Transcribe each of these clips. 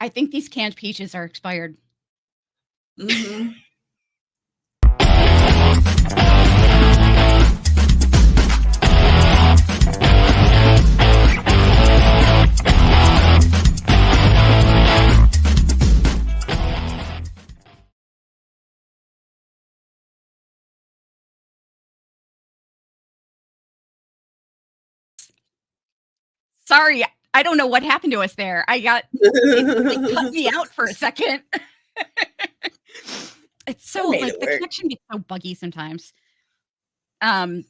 I think these canned peaches are expired. Mm-hmm. Sorry, I don't know what happened to us there. It cut me out for a second. It's so like the connection gets so buggy sometimes. Welcome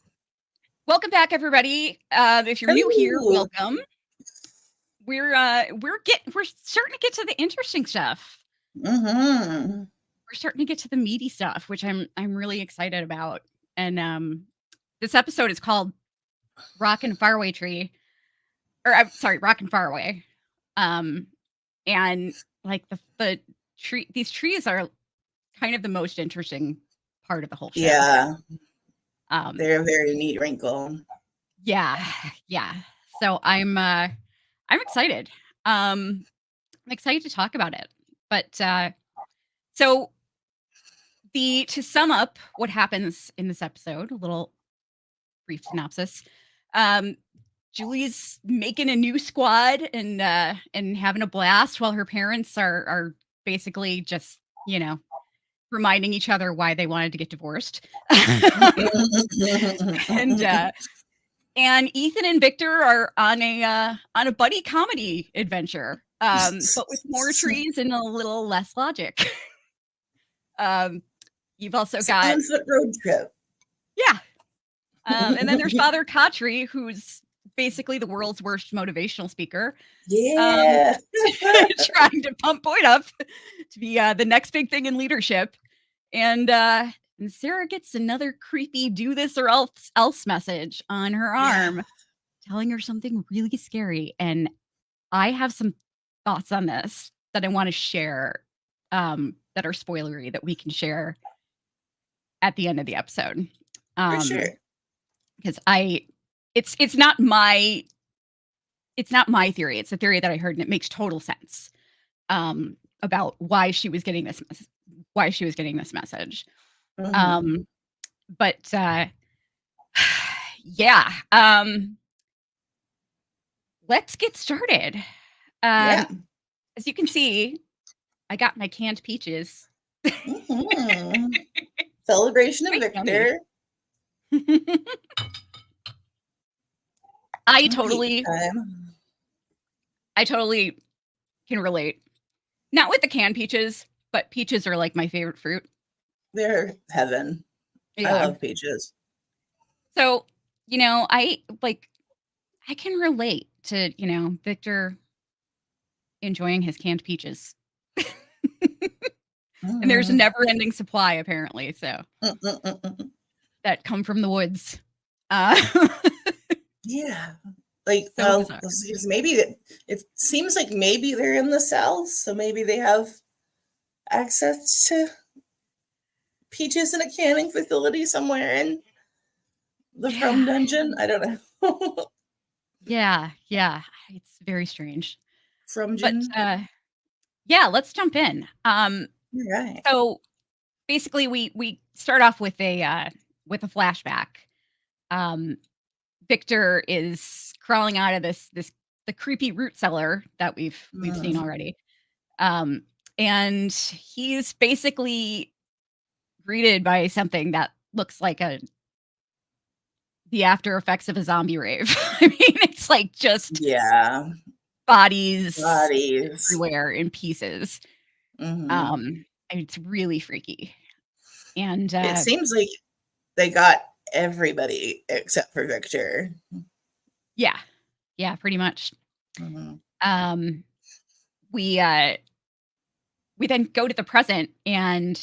back, everybody. If you're new here, welcome. We're starting to get to the interesting stuff. Mm-hmm. We're starting to get to the meaty stuff, which I'm really excited about. And this episode is called Rock and Faraway Tree. Or I'm sorry, Rock and Faraway. And like the tree, these trees are kind of the most interesting part of the whole show. Yeah. They're a very neat wrinkle. Yeah. So I'm excited. I'm excited to talk about it. But so to sum up what happens in this episode, a little brief synopsis. Julie's making a new squad and having a blast while her parents are basically just, reminding each other why they wanted to get divorced. And Ethan and Victor are on a buddy comedy adventure, but with more trees and a little less logic. You've also got road trip. Yeah. And then there's Father Khatri, who's basically the world's worst motivational speaker. Yeah. Trying to pump Boyd up to be the next big thing in leadership. And Sara gets another creepy do this or else message on her arm, telling her something really scary. And I have some thoughts on this that I want to share that are spoilery that we can share at the end of the episode. For sure. Because it's not my theory. It's a theory that I heard, and it makes total sense about why she was getting this message. Mm-hmm. But yeah. Let's get started. As you can see, I got my canned peaches. Mm-hmm. Celebration of Victor. I totally can relate. Not with the canned peaches, but peaches are like my favorite fruit. They're heaven. Yeah. I love peaches. So, I can relate to, Victor enjoying his canned peaches. And there's a never-ending supply, apparently, so that come from the woods. Yeah. Like, so maybe it seems like maybe they're in the south, so maybe they have access to peaches in a canning facility somewhere in the From dungeon. I don't know. Yeah. It's very strange. But let's jump in. Right. So basically we start off with a flashback. Victor is crawling out of the creepy root cellar that we've seen already. And he's basically greeted by something that looks like the after effects of a zombie rave. I mean, it's like just bodies everywhere in pieces. Mm-hmm. It's really freaky. And it seems like they got everybody except for Victor. Yeah, pretty much. Mm-hmm. We then go to the present, and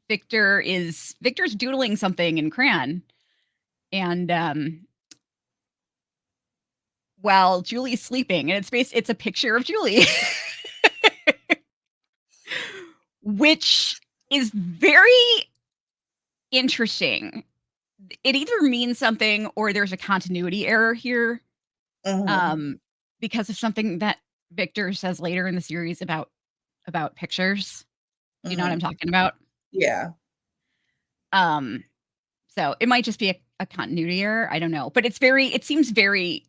Victor's doodling something in crayon, and while Julie's sleeping, and it's a picture of Julie. Which is very interesting. It either means something or there's a continuity error here. Because of something that Victor says later in the series about about pictures. Do you know what I'm Mhm. talking about? Yeah. So it might just be a continuity error. I don't know, but it seems very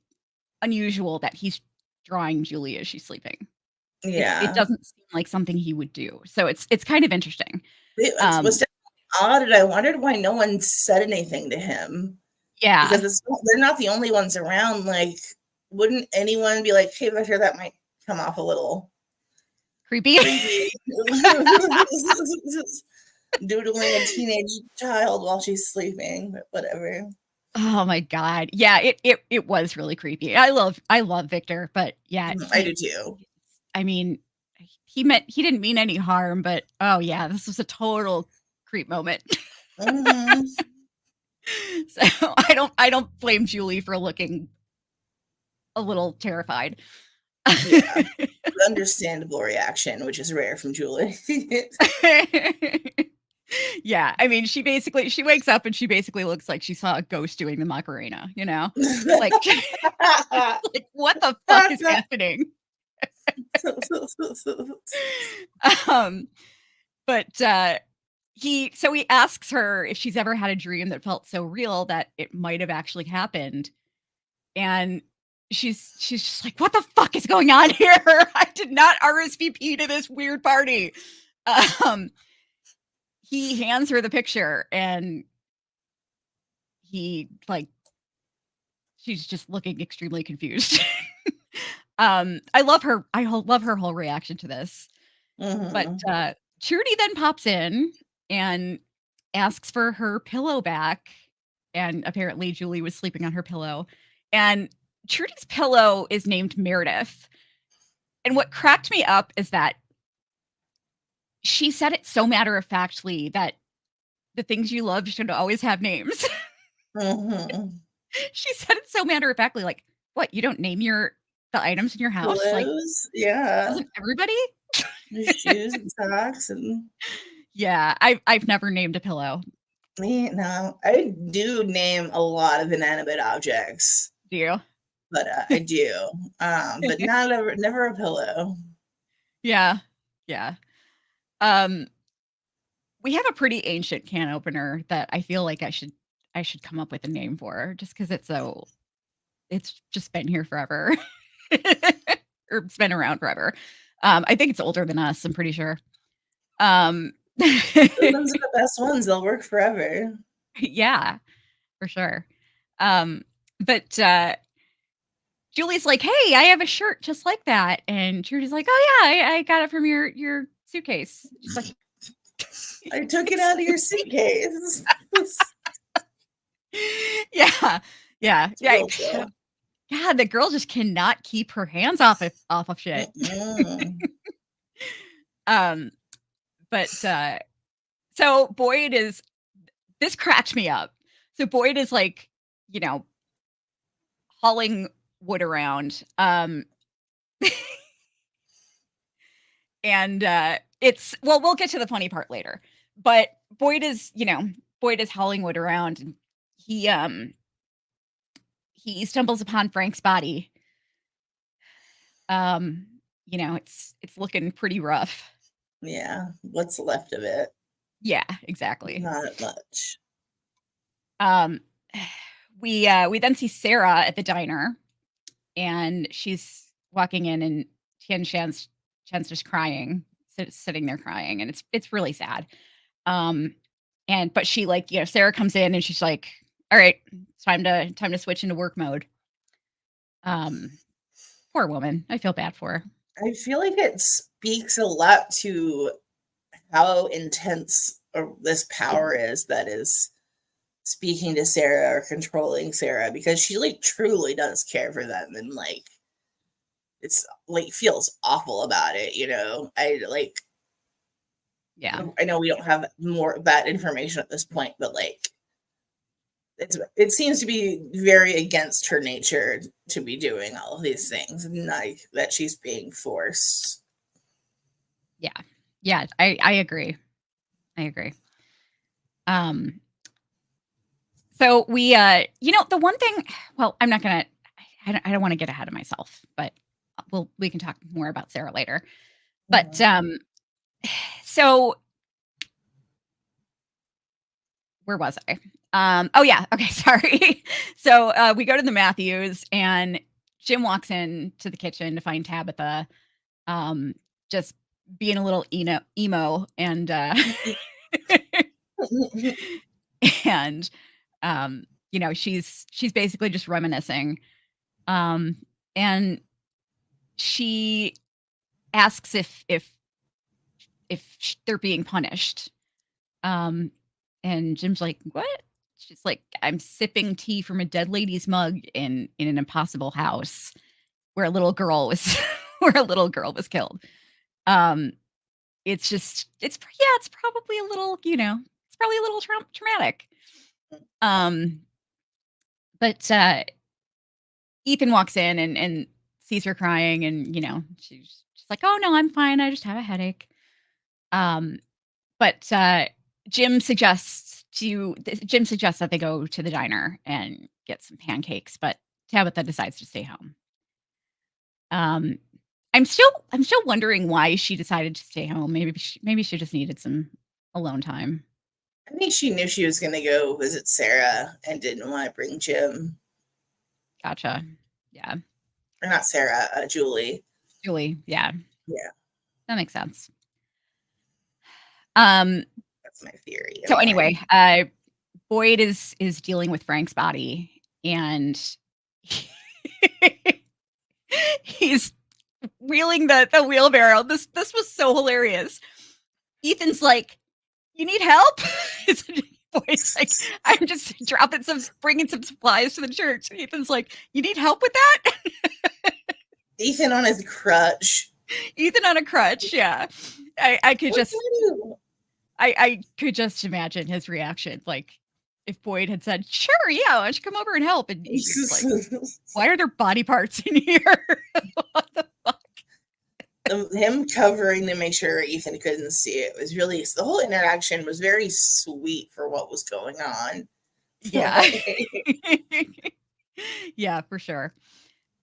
unusual that he's drawing Julie as she's sleeping. It Yeah. doesn't seem like something he would do. So it's kind of interesting. It was Um, definitely odd, and I wondered why no one said anything to him yeah, because they're not the only ones around. Like, wouldn't anyone be like, "Hey, Victor, that might come off a little creepy. creepy," doodling a teenage child while she's sleeping, but whatever. Oh my god. Yeah, it was really creepy. I love Victor, but yeah, I do too. I mean, he didn't mean any harm, but oh yeah, this was a total creep moment. Mhm. So I don't blame Julie for looking a little terrified. Yeah, understandable reaction, which is rare from Julie. Yeah, I mean, she wakes up and she basically looks like she saw a ghost doing the Macarena, you know? Like like, what the fuck is happening? Um, but, he asks her if she's ever had a dream that felt so real that it might have actually happened, and she's just like, "What the fuck is going on here? I did not RSVP to this weird party." Um, he hands her the picture, and he, like she's just looking extremely confused. I love her whole reaction to this. But, Mhm. Trudy then pops in and asks for her pillow back, and apparently Julie was sleeping on her pillow, and Trudy's pillow is named Meredith, and what cracked me up is that she said it so matter-of-factly that the things you love should always have names. Mhm. She said it so matter-of-factly, like, "What, you don't name the items in your house? Like, Pillows, yeah. doesn't everybody?" Your shoes and socks and Yeah, I've never named a pillow. me, no. I do name a lot of inanimate objects, Do you? but, I do, but not ever never a pillow. Yeah. Yeah. Um, we have a pretty ancient can opener that I feel like I should come up with a name for just because it's just been here forever. Or it's been around forever. I think it's older than us, I'm pretty sure. Um, Those are the best ones, they'll work forever. yeah, for sure. Um, but, Julie's like, "Hey, I have a shirt just like that." And Trudy's like, "Oh yeah, I got it from your suitcase." She's like, I took it out of your suitcase. It's yeah, yeah, yeah. real chill. God, the girl just cannot keep her hands off of shit. Mm-mm. Um, but so Boyd is this cracked me up. So Boyd is like, you know, hauling wood around. And it's well, we'll get to the funny part later. But Boyd is hauling wood around and he um he stumbles upon Frank's body. Um, it's looking pretty rough. Yeah, what's left of it? Yeah, exactly. Not much. Um, we then see Sara at the diner, and she's walking in, and Shan's just crying, sitting there crying, and it's really sad. Um, but she Sara comes in, and she's like, "All right, it's time to switch into work mode." Um, Poor woman. I feel bad for her. I feel like it speaks a lot to how intense this power is that is speaking to Sara or controlling Sara because she like truly does care for them and like it's like feels awful about it, you know. Yeah, I know we don't have more of that information at this point, but like it seems to be very against her nature to be doing all of these things and like that she's being forced. yeah, yeah. I agree. I agree. Um, so the one thing. Well, I'm not gonna. I don't want to get ahead of myself, but we can talk more about Sara later. But so where was I? Oh yeah, okay, sorry. So we go to the Matthews, and Jim walks in to the kitchen to find Tabitha, just being a little emo, and and she's basically just reminiscing, and she asks if they're being punished. And Jim's like, "What?" She's like, "I'm sipping tea from a dead lady's mug in an impossible house where a little girl was where a little girl was killed." Um, it's probably a little, it's probably a little traumatic. Um, but Ethan walks in and sees her crying, and she's like, "Oh no, I'm fine. I just have a headache." Um, but Jim suggests that they go to the diner and get some pancakes, but Tabitha decides to stay home. Um, I'm still wondering why she decided to stay home. Maybe she just needed some alone time. I think she knew she was going to go visit Sara and didn't want to bring Jim. Gotcha. Yeah. Or not Sara, Julie. Julie. Yeah. Yeah. That makes sense. That's my theory. So anyway, Boyd is dealing with Frank's body, and he's wheeling the wheelbarrow. This was so hilarious. Ethan's like, "You need help?" Boyd's like, "I'm just bringing some supplies to the church." And Ethan's like, "You need help with that?" Ethan on his crutch. Ethan on a crutch, yeah. I could just imagine his reaction. Like, if Boyd had said, "Sure, yeah, why don't you come over and help?" And he's like, "Why are there body parts in here?" What the fuck? Him covering to make sure Ethan couldn't see it was really, the whole interaction was very sweet for what was going on. Yeah. Yeah, for sure.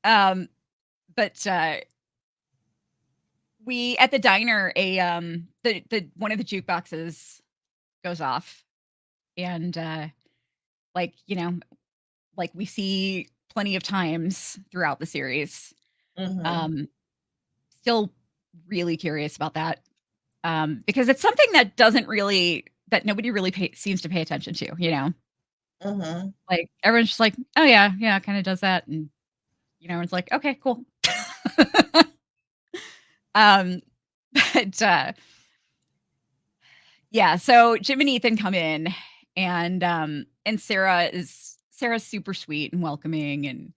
But we at the diner, the one of the jukeboxes goes off, and like like we see plenty of times throughout the series. Still really curious about that, because it's something that nobody really seems to pay attention to. Like, everyone's just like, "Oh yeah, kind of does that," and it's like, "Okay, cool." But yeah, so Jim and Ethan come in, and Sarah's super sweet and welcoming,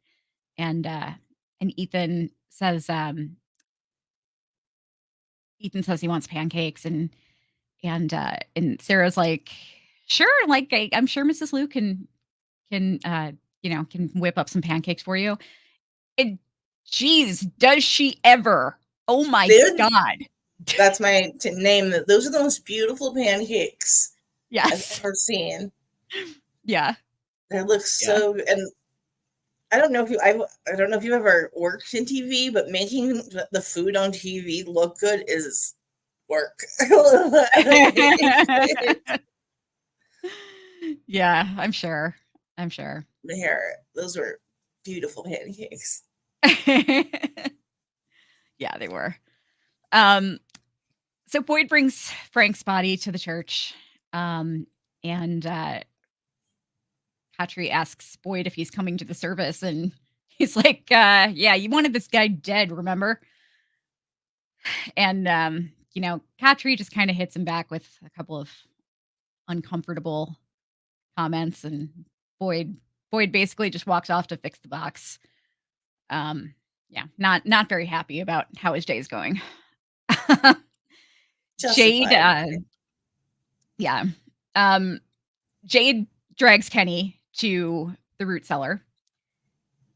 and Ethan says he wants pancakes, and Sarah's like, "Sure, like, I'm sure Mrs. Lou can whip up some pancakes for you." And geez, does she ever? Oh my God. That's my name. Those are the most beautiful pancakes Yes. I've ever seen. Yeah. They look so good. And I don't know if you've ever worked in TV, but making the food on TV look good is work. Yeah, I'm sure. Those were beautiful pancakes. Yeah, they were. So Boyd brings Frank's body to the church, and Khatri asks Boyd if he's coming to the service, and he's like, "Yeah, you wanted this guy dead, remember?" And Khatri just kind of hits him back with a couple of uncomfortable comments, and Boyd basically just walks off to fix the box. Yeah, not very happy about how his day is going. Jade, yeah. Jade drags Kenny to the root cellar,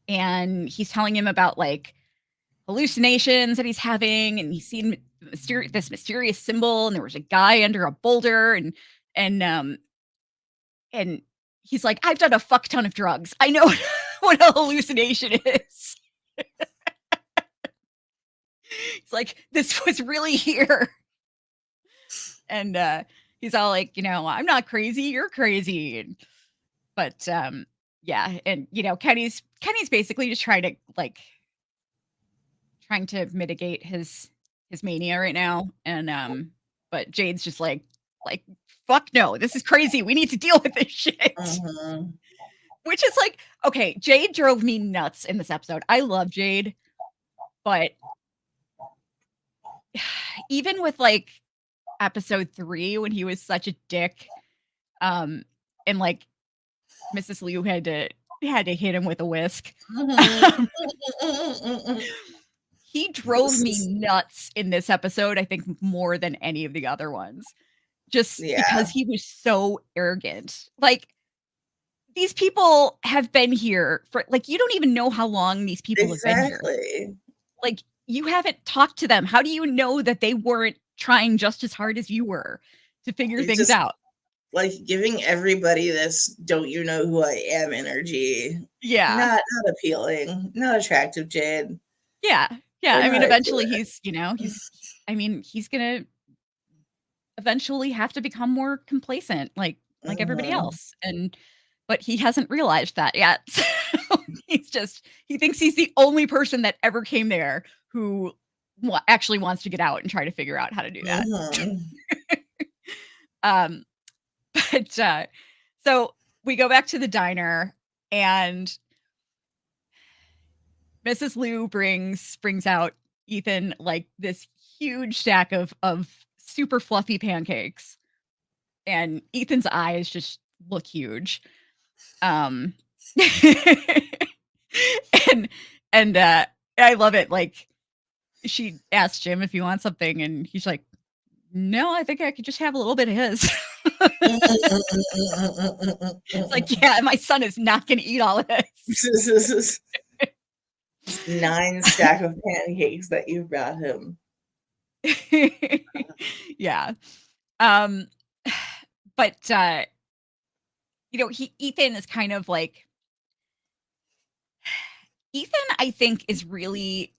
and he's telling him about like hallucinations that he's having, and he's seen this mysterious symbol, and there was a guy under a boulder, and he's like, "I've done a fuck ton of drugs. I know what a hallucination is." He's like, this was really here. And he's all like, I'm not crazy, you're crazy. But yeah, and Kenny's basically just trying to mitigate his mania right now. And but Jade's just like fuck no, this is crazy. We need to deal with this shit. Which is like, okay, Jade drove me nuts in this episode. I love Jade, but even with like episode 3 when he was such a dick, and like Mrs. Liu had to hit him with a whisk. He drove me nuts in this episode, I think more than any of the other ones. Just because he was so arrogant. Like, these people have been here for, like, you don't even know how long these people have been here. Like, you haven't talked to them. How do you know that they weren't trying just as hard as you were to figure things out? Like, giving everybody this "don't you know who I am" energy. Yeah. Not appealing. Not attractive, Jade. Yeah. Yeah. I mean, eventually he's gonna eventually have to become more complacent, like everybody else. But he hasn't realized that yet. So he thinks he's the only person that ever came there who actually wants to get out and try to figure out how to do that. But so we go back to the diner, and Mrs. Liu brings out Ethan like this huge stack of super fluffy pancakes, and Ethan's eyes just look huge. And I love it. Like, she asked Jim if he wants something, and he's like, no, I think I could just have a little bit of his. It's like, yeah, my son is not going to eat all of this. 9 stack of pancakes that you brought him. Yeah. But Ethan is kind of like, Ethan, I think, is really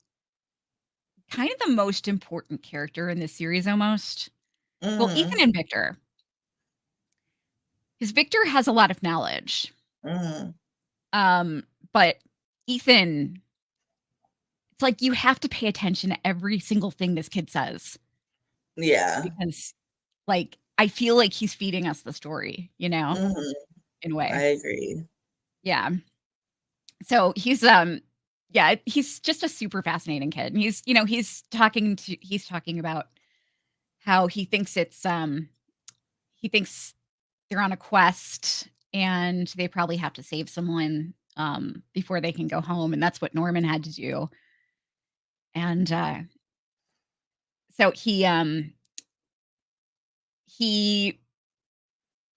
kind of the most important character in this series almost. Well, Ethan and Victor. Because Victor has a lot of knowledge. But Ethan, it's like you have to pay attention to every single thing this kid says. Yeah. Because, like, I feel like he's feeding us the story, in a way. I agree. Yeah. So he's just a super fascinating kid. And he's talking about how he thinks they're on a quest and they probably have to save someone before they can go home, and that's what Norman had to do. And so he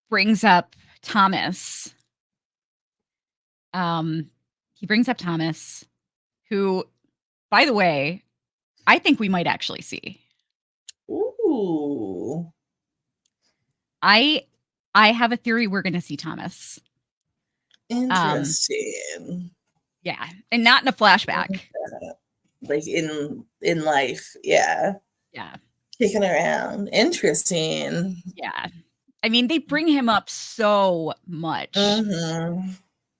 brings up Thomas. He brings up Thomas, who, by the way, I think we might actually see. Ooh. I have a theory we're going to see Thomas. Interesting. Yeah, and not in a flashback. Like in life, yeah. Yeah. Kicking around. Interesting. Yeah. I mean, they bring him up so much. And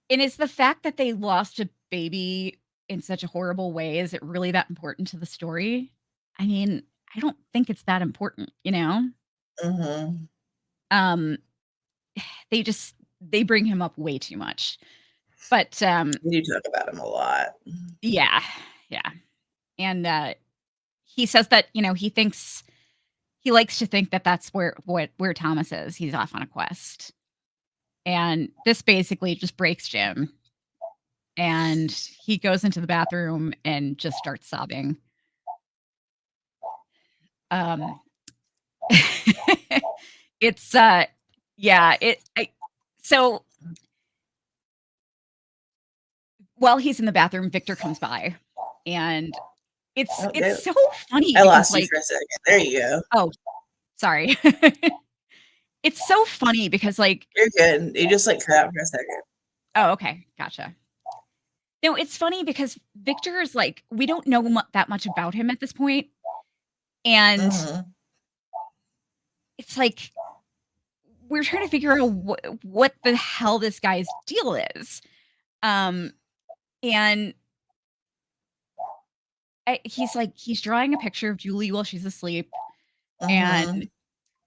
it's the fact that they lost a baby in such a horrible way. Is it really that important to the story? I mean, I don't think it's that important, They bring him up way too much. But you talk about him a lot. Yeah. And he says that, he likes to think that that's where Thomas is. He's off on a quest. And this basically just breaks Jim. And he goes into the bathroom and just starts sobbing. It's so while he's in the bathroom, Victor comes by, and it's so funny. I lost you for a second. There you go. Oh, sorry. It's so funny because, like, you're good. You just cut out for a second. Oh, okay, gotcha. No, it's funny because Victor is like, we don't know that much about him at this point, and it's like we're trying to figure out what the hell this guy's deal is. And he's drawing a picture of Julie while she's asleep, and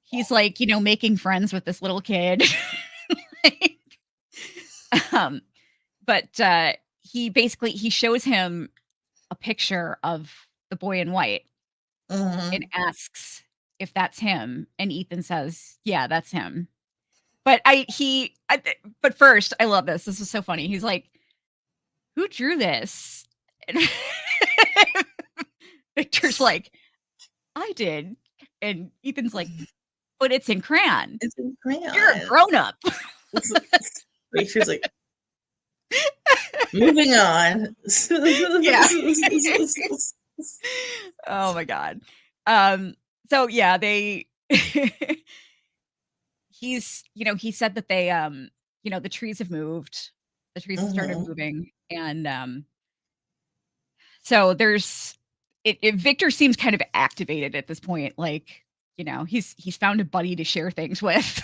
he's like, making friends with this little kid. Like, but he shows him a picture of the boy in white and asks if that's him, and Ethan says, "Yeah, that's him." But but first, I love this. This is so funny. He's like, "Who drew this?" And Victor's like, "I did." And Ethan's like, "But it's in crayon. It's in crayon. You're a grown up." Victor's like, moving on. Yeah. Oh my god. So yeah, he said that they the trees have moved. The trees have started moving, and so Victor seems kind of activated at this point. Like, he's found a buddy to share things with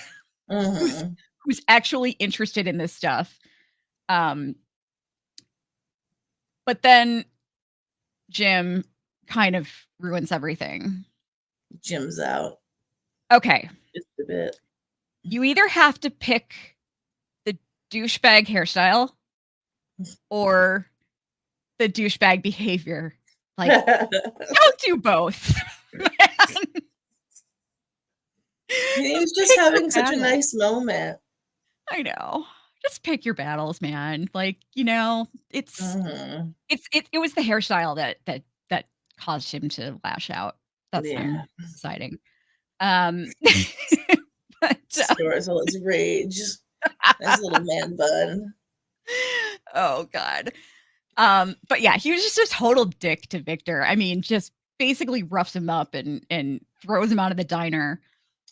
who's actually interested in this stuff. But then Jim kind of ruins everything. Jim's out. Okay. Just a bit. You either have to pick the douchebag hairstyle or the douchebag behavior. Like, don't do both. He was just having such a nice moment. I know. Just pick your battles, man. Like, it was the hairstyle that caused him to lash out. That's what I'm deciding. But stores all his rage. His little man bun. Oh god. But yeah, he was just a total dick to Victor. I mean, just basically roughs him up and throws him out of the diner.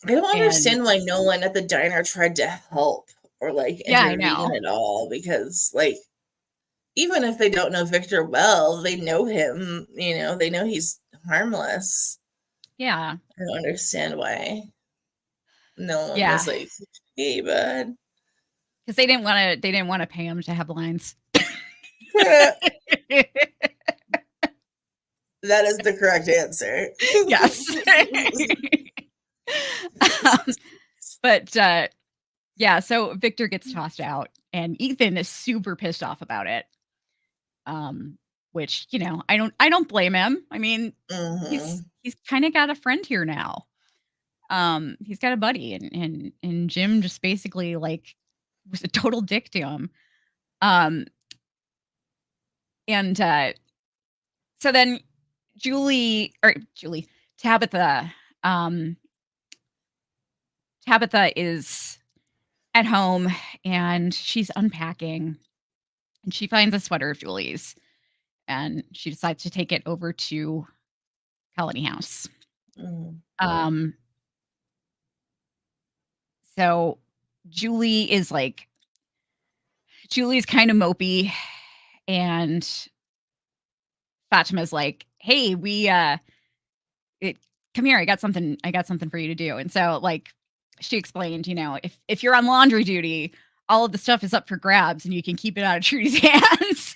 I don't understand why no one at the diner tried to help or intervene at all, because even if they don't know Victor well, they know him, they know he's harmless. Yeah. I don't understand why no one was like, "Hey, bud." Because they didn't want to pay him to have lines. That is the correct answer. Yes. But so Victor gets tossed out, and Ethan is super pissed off about it. Which, I don't blame him. I mean, he's kind of got a friend here now. He's got a buddy, and Jim just basically was a total dick to him. And so then Tabitha is at home, and she's unpacking, and she finds a sweater of Julie's, and she decides to take it over to Colony House. So Julie's kind of mopey, and Fatima's like, "Hey, come here. I got something for you to do." And so she explained, if you're on laundry duty, all of the stuff is up for grabs and you can keep it out of Trudy's hands.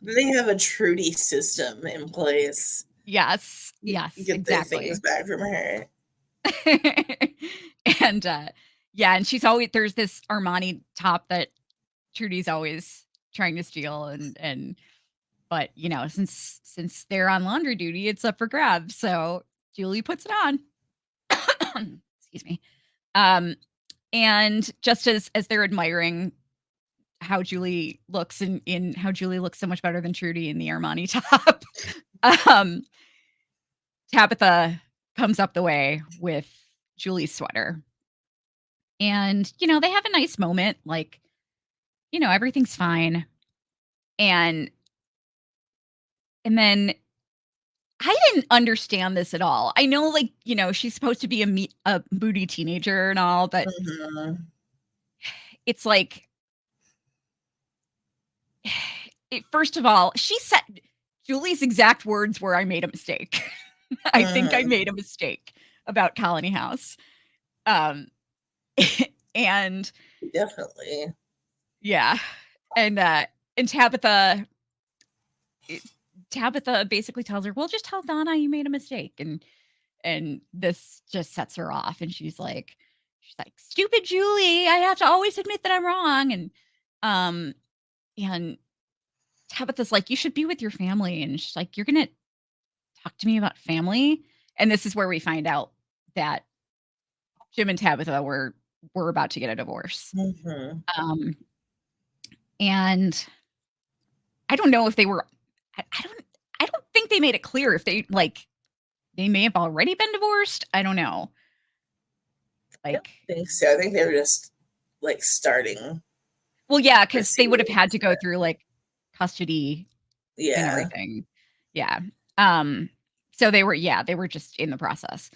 They have a Trudy system in place. Yes, get exactly. Things back from her. And and she's always, there's this Armani top that Trudy's always trying to steal, but since they're on laundry duty, it's up for grabs. So Julie puts it on. Excuse me. And just as they're admiring how Julie looks in how Julie looks so much better than Trudy in the Armani top, Tabitha comes up the way with Julie's sweater. And, they have a nice moment, everything's fine. And then I didn't understand this at all. I know, she's supposed to be a moody teenager and all, but it's first of all, she said Julie's exact words were, "I made a mistake." I think I made a mistake about Colony House. Um, and Definitely. yeah, and Tabitha basically tells her, "Well, just tell Donna you made a mistake," and this just sets her off, and she's like, "Stupid Julie! I have to always admit that I'm wrong." Um, and Tabitha's like, "You should be with your family," and she's like, "You're gonna talk to me about family?" And this is where we find out that Jim and Tabitha were about to get a divorce. Mm-hmm. Um, and I don't know if they were. I don't think they made it clear if they may have already been divorced. I don't know. I don't think so. I think they were just like starting. Well, yeah, because they would have had to go through like custody and Yeah. everything. Yeah. So they were just in the process.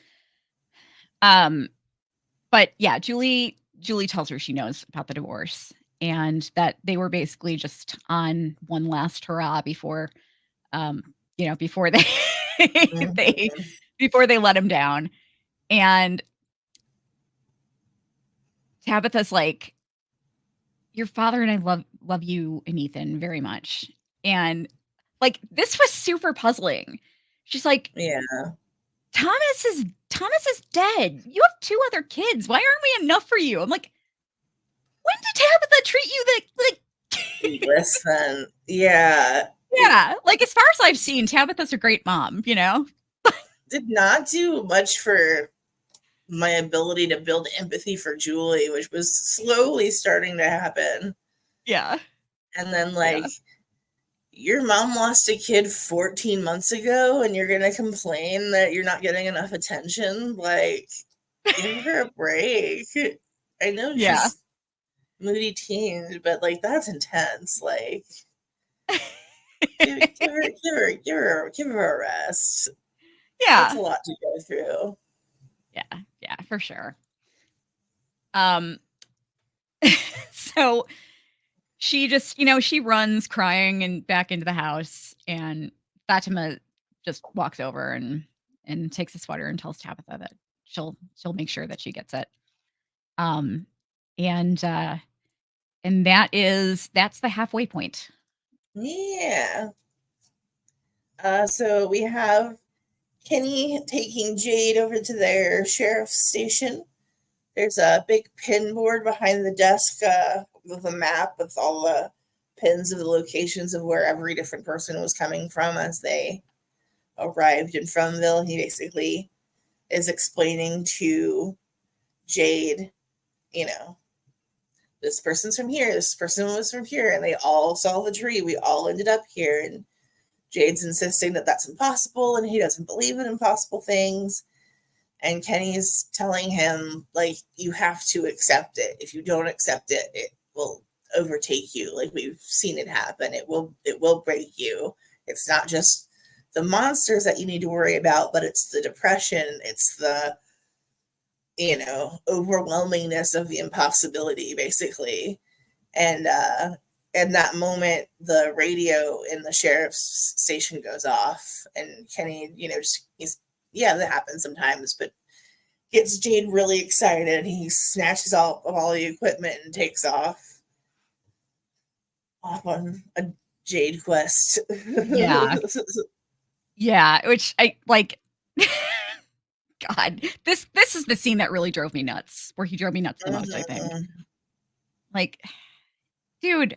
But yeah, Julie tells her she knows about the divorce and that they were basically just on one last hurrah before before they they Mm-hmm. before they let him down. And Tabitha's like, "Your father and I love you and Ethan very much." And like this was super puzzling. She's like, Yeah. Thomas is dead. You have 2 other kids. Why aren't we enough for you? I'm like, when did Tabitha treat you like Listen. Yeah. Yeah, like as far as I've seen, Tabitha's a great mom, you know? Did not do much for my ability to build empathy for Julie, which was slowly starting to happen. Yeah. And then like your mom lost a kid 14 months ago and you're going to complain that you're not getting enough attention. Like, give her a break. I know she's moody teen, but like that's intense. Like, give her a rest. Yeah. That's a lot to go through. Yeah, for sure. So she just, she runs crying and back into the house, and Fatima just walks over and takes a sweater and tells Tabitha that she'll make sure that she gets it. And that's the halfway point. Yeah. So we have Kenny taking Jade over to their sheriff's station. There's a big pin board behind the desk with a map with all the pins of the locations of where every different person was coming from as they arrived in FROMville. He basically is explaining to Jade, this person's from here, this person was from here, and they all saw the tree. We all ended up here. And Jade's insisting that that's impossible, and he doesn't believe in impossible things. And Kenny's telling him, like, you have to accept it. If you don't accept it, it will overtake you. Like, we've seen it happen. It will break you. It's not just the monsters that you need to worry about, but it's the depression. It's the, overwhelmingness of the impossibility, basically. And in that moment, the radio in the sheriff's station goes off, and Kenny, that happens sometimes, but gets Jade really excited. He snatches all the equipment and takes off on a Jade quest. Yeah. Yeah, which I like. God, this is the scene that really drove me nuts, where he drove me nuts the most, I think. Like, dude,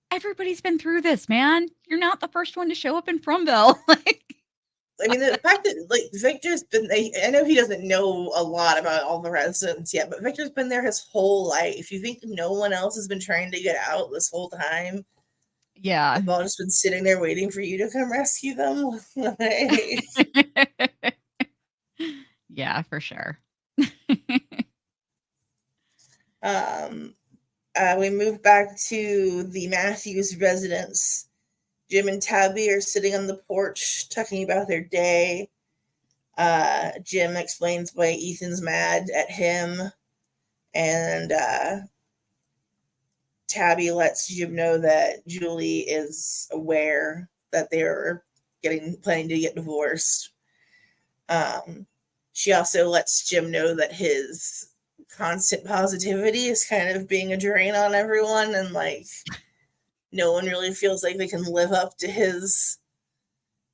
everybody's been through this, man. You're not the first one to show up in FROMville. I mean, the fact that, like, Victor's been, I know he doesn't know a lot about all the residents yet, but Victor's been there his whole life. You think no one else has been trying to get out this whole time? Yeah. They've all just been sitting there waiting for you to come rescue them. Yeah, for sure. We move back to the Matthews residence. Jim and Tabby are sitting on the porch talking about their day. Jim explains why Ethan's mad at him, and Tabby lets Jim know that Julie is aware that they're planning to get divorced. She also lets Jim know that his constant positivity is kind of being a drain on everyone, and like no one really feels like they can live up to his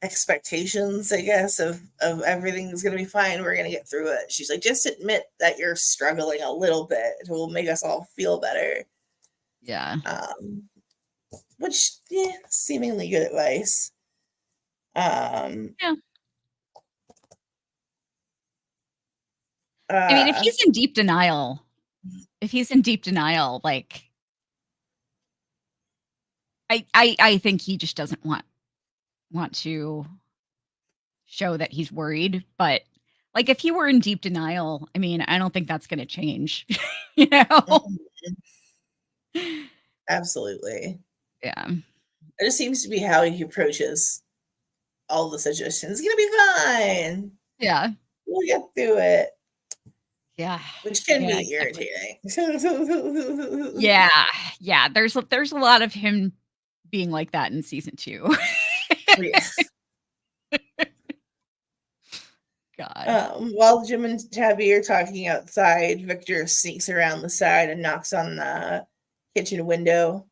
expectations, I guess, of everything's gonna be fine, we're gonna get through it. She's like, just admit that you're struggling a little bit, it will make us all feel better. Yeah. Which, yeah, seemingly good advice. Yeah. I mean, if he's in deep denial, like I think he just doesn't want to show that he's worried, but like if he were in deep denial, I mean, I don't think that's going to change, you know? Absolutely. Yeah. It just seems to be how he approaches all the situations. It's going to be fine. Yeah. We'll get through it. Yeah. Which can be exactly. irritating. Yeah. There's a lot of him being like that in season 2. Yeah. God. While Jim and Tabby are talking outside, Victor sneaks around the side and knocks on the kitchen window.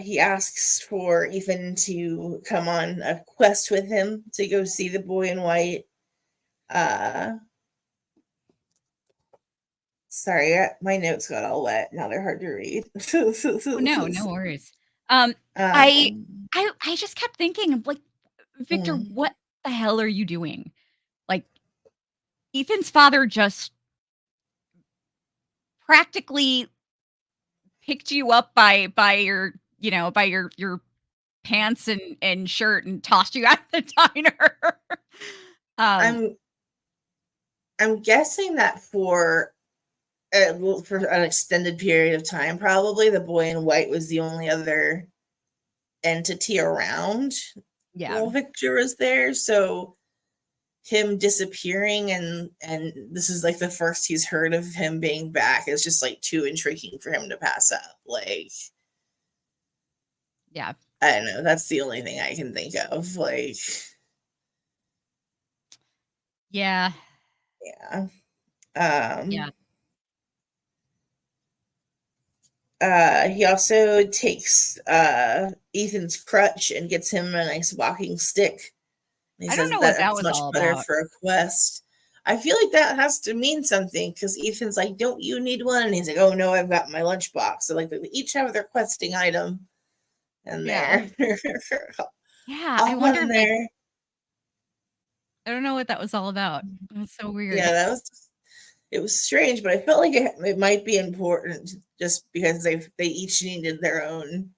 He asks for Ethan to come on a quest with him to go see the boy in white. Sorry, my notes got all wet. Now they're hard to read. Oh, no worries. I just kept thinking, like, Victor, what the hell are you doing? Like, Ethan's father just practically picked you up by your, by your pants and shirt and tossed you out the diner. I'm guessing that for an extended period of time, probably the boy in white was the only other entity around while Victor was there. So him disappearing and this is like the first he's heard of him being back is just like too intriguing for him to pass up. Like, yeah, I don't know. That's the only thing I can think of. Like, yeah. He also takes Ethan's crutch and gets him a nice walking stick. He I says don't know what that that's was much all better about. for a quest. I feel like that has to mean something because Ethan's like, "Don't you need one?" And he's like, "Oh no, I've got my lunchbox." So like they each have their questing item, and Yeah. they're I wonder. there. Like, I don't know what that was all about. It was so weird. Yeah, it was strange, but I felt like it might be important just because they each needed their own.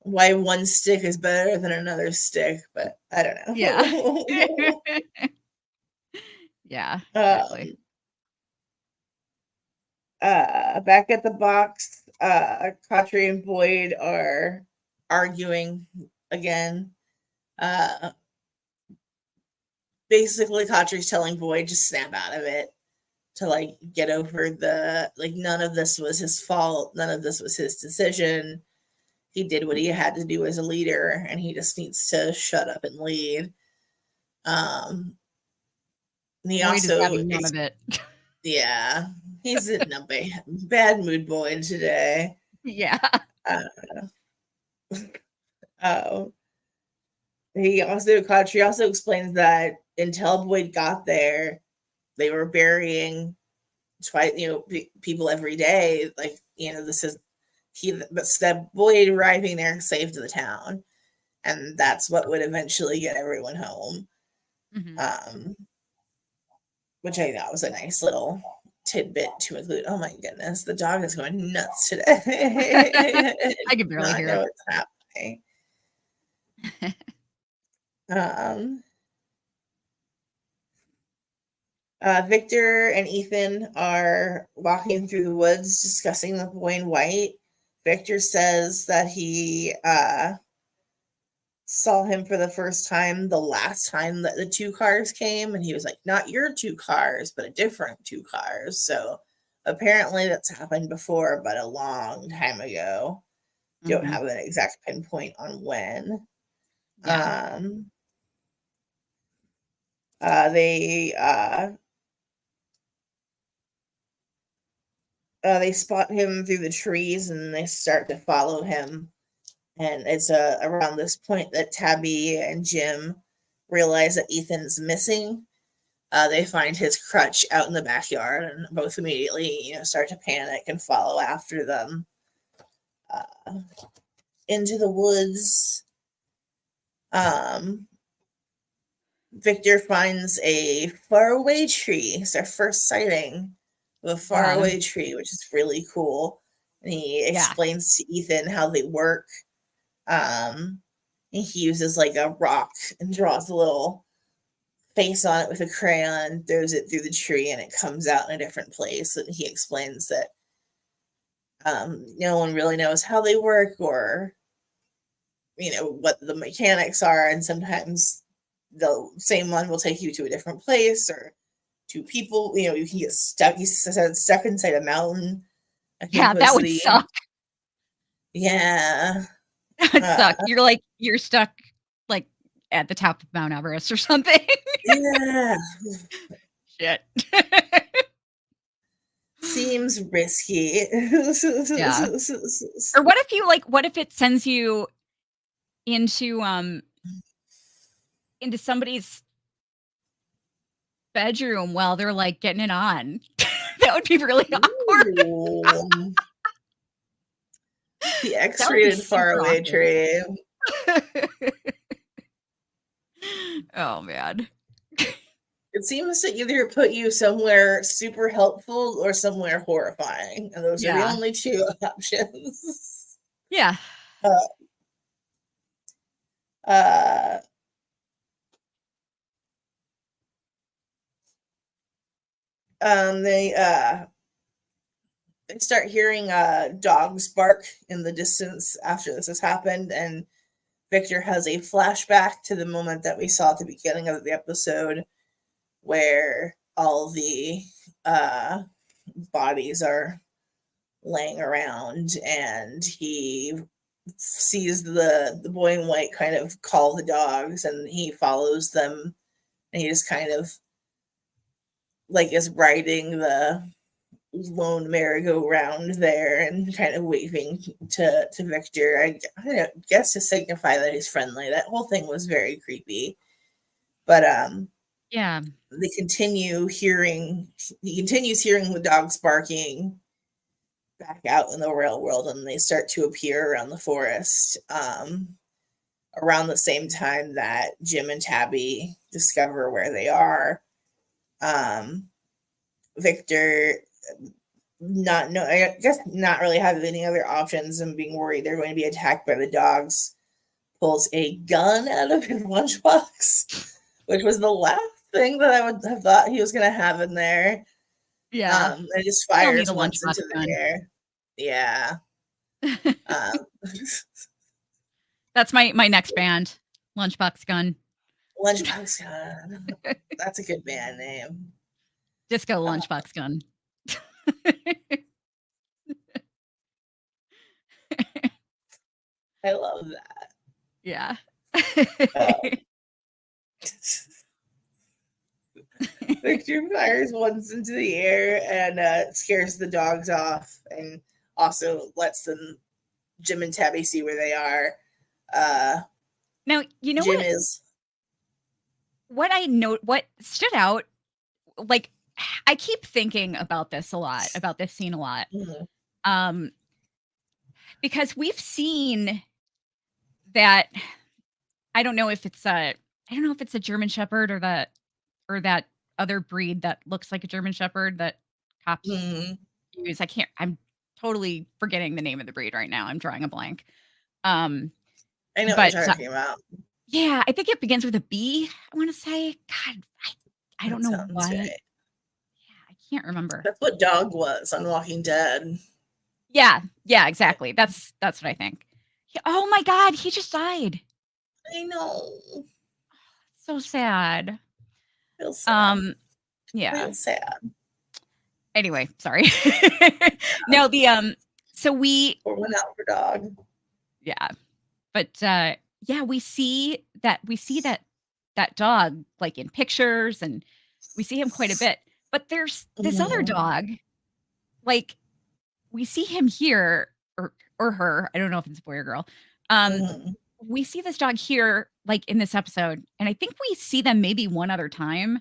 Why one stick is better than another stick, but I don't know. Yeah. Yeah, exactly. Back at the box, Khatri and Boyd are arguing again. Basically, Khatri's telling Boyd to snap out of it, to like get over none of this was his fault, none of this was his decision. He did what he had to do as a leader, and he just needs to shut up and lead. He Boyd also is having none of it. Yeah, he's in a bad mood, Boyd, today. Yeah. Khatri also explains that until Boyd got there, they were burying people every day. Like, but Boyd arriving there saved the town, and that's what would eventually get everyone home. Mm-hmm. Which I thought was a nice little tidbit to include. Oh my goodness, the dog is going nuts today. I can barely hear know it. what's happening. Victor and Ethan are walking through the woods discussing the boy in white. Victor says that he saw him for the first time the last time that the two cars came, and he was like, not your two cars, but a different two cars. So Apparently that's happened before, but a long time ago. Don't have an exact pinpoint on when. Yeah. They spot him through the trees and they start to follow him. And it's around this point that Tabby and Jim realize that Ethan's missing. They find his crutch out in the backyard and both immediately, start to panic and follow after them into the woods. Victor finds a faraway tree. It's our first sighting of a faraway tree, which is really cool. And he explains to Ethan how they work. He uses like a rock and draws a little face on it with a crayon, throws it through the tree, and it comes out in a different place. And he explains that no one really knows how they work or what the mechanics are, and sometimes the same one will take you to a different place or to people. You can get stuck. He said stuck inside a mountain. Yeah, that would suck. Yeah, that would suck. You're stuck like at the top of Mount Everest or something. Yeah. Shit. Seems risky. Yeah. Or what if it sends you into somebody's bedroom while they're like getting it on? That would be really awkward. The X-rated faraway tree. Oh man. It seems to either put you somewhere super helpful or somewhere horrifying. And those are the only two options. Yeah. They start hearing dogs bark in the distance after this has happened, and Victor has a flashback to the moment that we saw at the beginning of the episode where all the bodies are laying around, and he sees the boy in white kind of call the dogs, and he follows them, and he just kind of like is riding the lone merry-go-round there and kind of waving to Victor. I guess to signify that he's friendly. That whole thing was very creepy. But yeah, he continues hearing the dogs barking back out in the real world, and they start to appear around the forest around the same time that Jim and Tabby discover where they are. Victor, I guess not really having any other options and being worried they're going to be attacked by the dogs, pulls a gun out of his lunchbox, which was the last thing that I would have thought he was going to have in there. Yeah. And just fires once into the air. Yeah. That's my next band, Lunchbox Gun. Lunchbox Gun. That's a good band name. Disco Lunchbox Gun. I love that. Yeah. Victor fires once into the air and scares the dogs off, and also lets them, Jim and Tabby, see where they are. Now, you know Jim what stood out, like, I keep thinking about this scene a lot. Mm-hmm. Because we've seen that, I don't know if it's a German Shepherd or that other breed that looks like a German Shepherd that cops use. I'm totally forgetting the name of the breed right now. I'm drawing a blank. I know what you're talking about. Yeah, I think it begins with a B, I want to say. God, I don't know why. Right. Yeah, I can't remember. That's what Dog was on Walking Dead. Yeah, exactly. That's what I think. Oh my God, he just died. I know. So sad. Real sad. Yeah. Real sad. Anyway, sorry. No, so Or went out for dog. yeah. But yeah, we see that dog like in pictures, and we see him quite a bit. But there's this other dog, like we see him here, or her. I don't know if it's a boy or girl. We see this dog here, like in this episode, and I think we see them maybe one other time.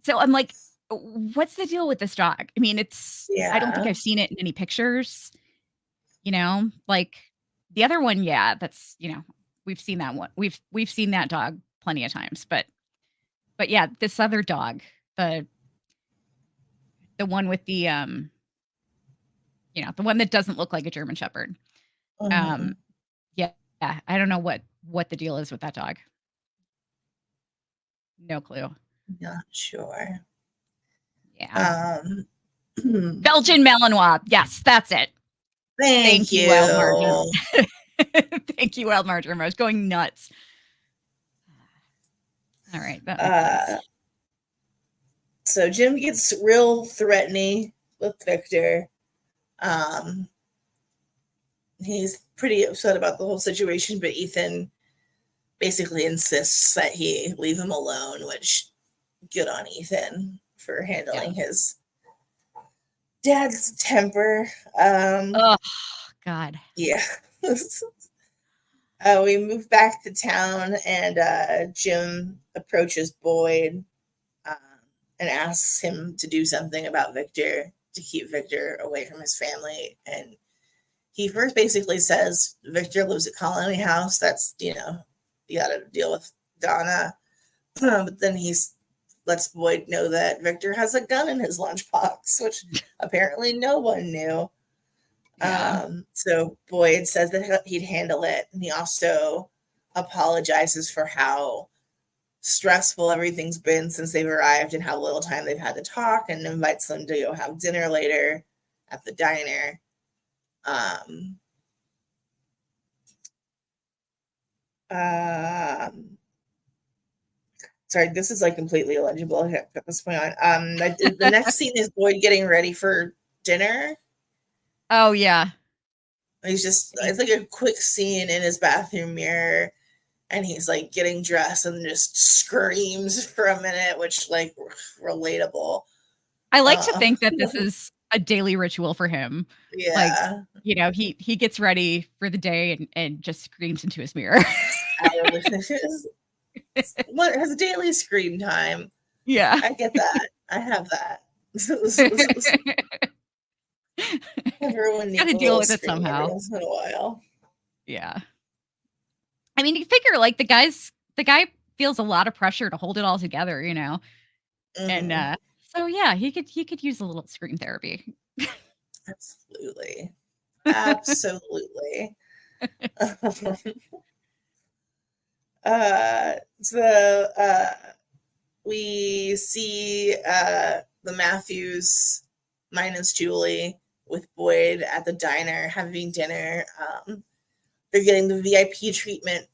So I'm like, what's the deal with this dog? I mean, I don't think I've seen it in any pictures. Like the other one, yeah, that's we've seen that one. We've seen that dog plenty of times, but yeah, this other dog, the one with the the one that doesn't look like a German Shepherd. Yeah, I don't know what the deal is with that dog. No clue. Not sure. Yeah. Belgian Malinois. Yes, that's it. Thank you. Wild Martin. Thank you, Wild Martin. I was going nuts. All right. That makes sense. So Jim gets real threatening with Victor. He's pretty upset about the whole situation, but Ethan basically insists that he leave him alone, which good on Ethan for handling his dad's temper. Oh, God. Yeah. We move back to town, and Jim approaches Boyd and asks him to do something about Victor, to keep Victor away from his family. And he first basically says Victor lives at Colony House. That's, you got to deal with Donna. But then he lets Boyd know that Victor has a gun in his lunchbox, which apparently no one knew. Yeah. So Boyd says that he'd handle it. And he also apologizes for how stressful everything's been since they've arrived and how little time they've had to talk, and invites them to go have dinner later at the diner. Sorry, this is like completely illegible at this point on. The next scene is Boyd getting ready for dinner. Oh, yeah. It's like a quick scene in his bathroom mirror, and he's like getting dressed and just screams for a minute, which like relatable. I like to think that this is a daily ritual for him. Yeah. Like, he gets ready for the day and just screams into his mirror. What has daily scream time? Yeah. I get that. I have that. Everyone needs to deal with it somehow. Every once in a while. Yeah. I mean, you figure like the guy feels a lot of pressure to hold it all together, and so yeah, he could use a little scream therapy. Absolutely. Absolutely. We see the Matthews minus Julie with Boyd at the diner having dinner. They're getting the VIP treatment,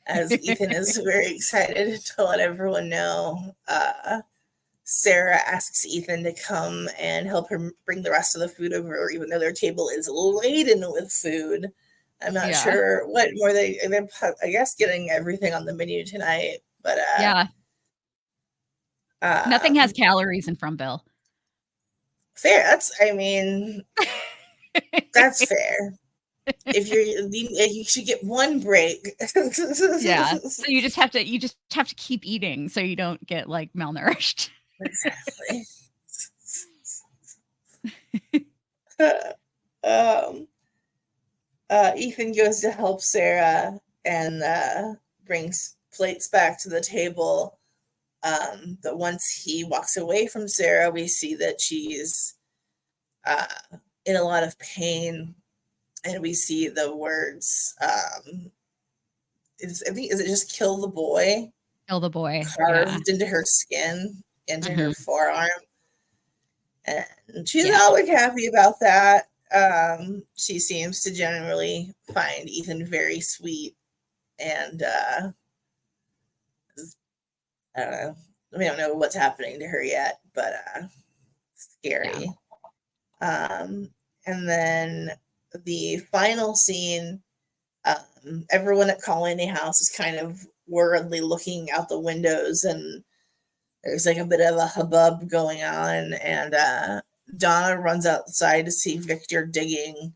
as Ethan is very excited to let everyone know. Sara asks Ethan to come and help her bring the rest of the food over, even though their table is laden with food. I'm not sure what more they're, I guess, getting everything on the menu tonight. But nothing has calories in FROMville. Fair. That's fair. You should get one break. Yeah. So you just have to keep eating so you don't get like malnourished. Exactly. Ethan goes to help Sara and brings plates back to the table. But once he walks away from Sara, we see that she's in a lot of pain, and we see the words. Is it just kill the boy? Kill the boy. Carved into her skin, into her forearm. And she's not like happy about that. She seems to generally find Ethan very sweet, and I don't know. We don't know what's happening to her yet, but scary. And then the final scene, everyone at Colony House is kind of worriedly looking out the windows, and there's like a bit of a hubbub going on, and Donna runs outside to see Victor digging.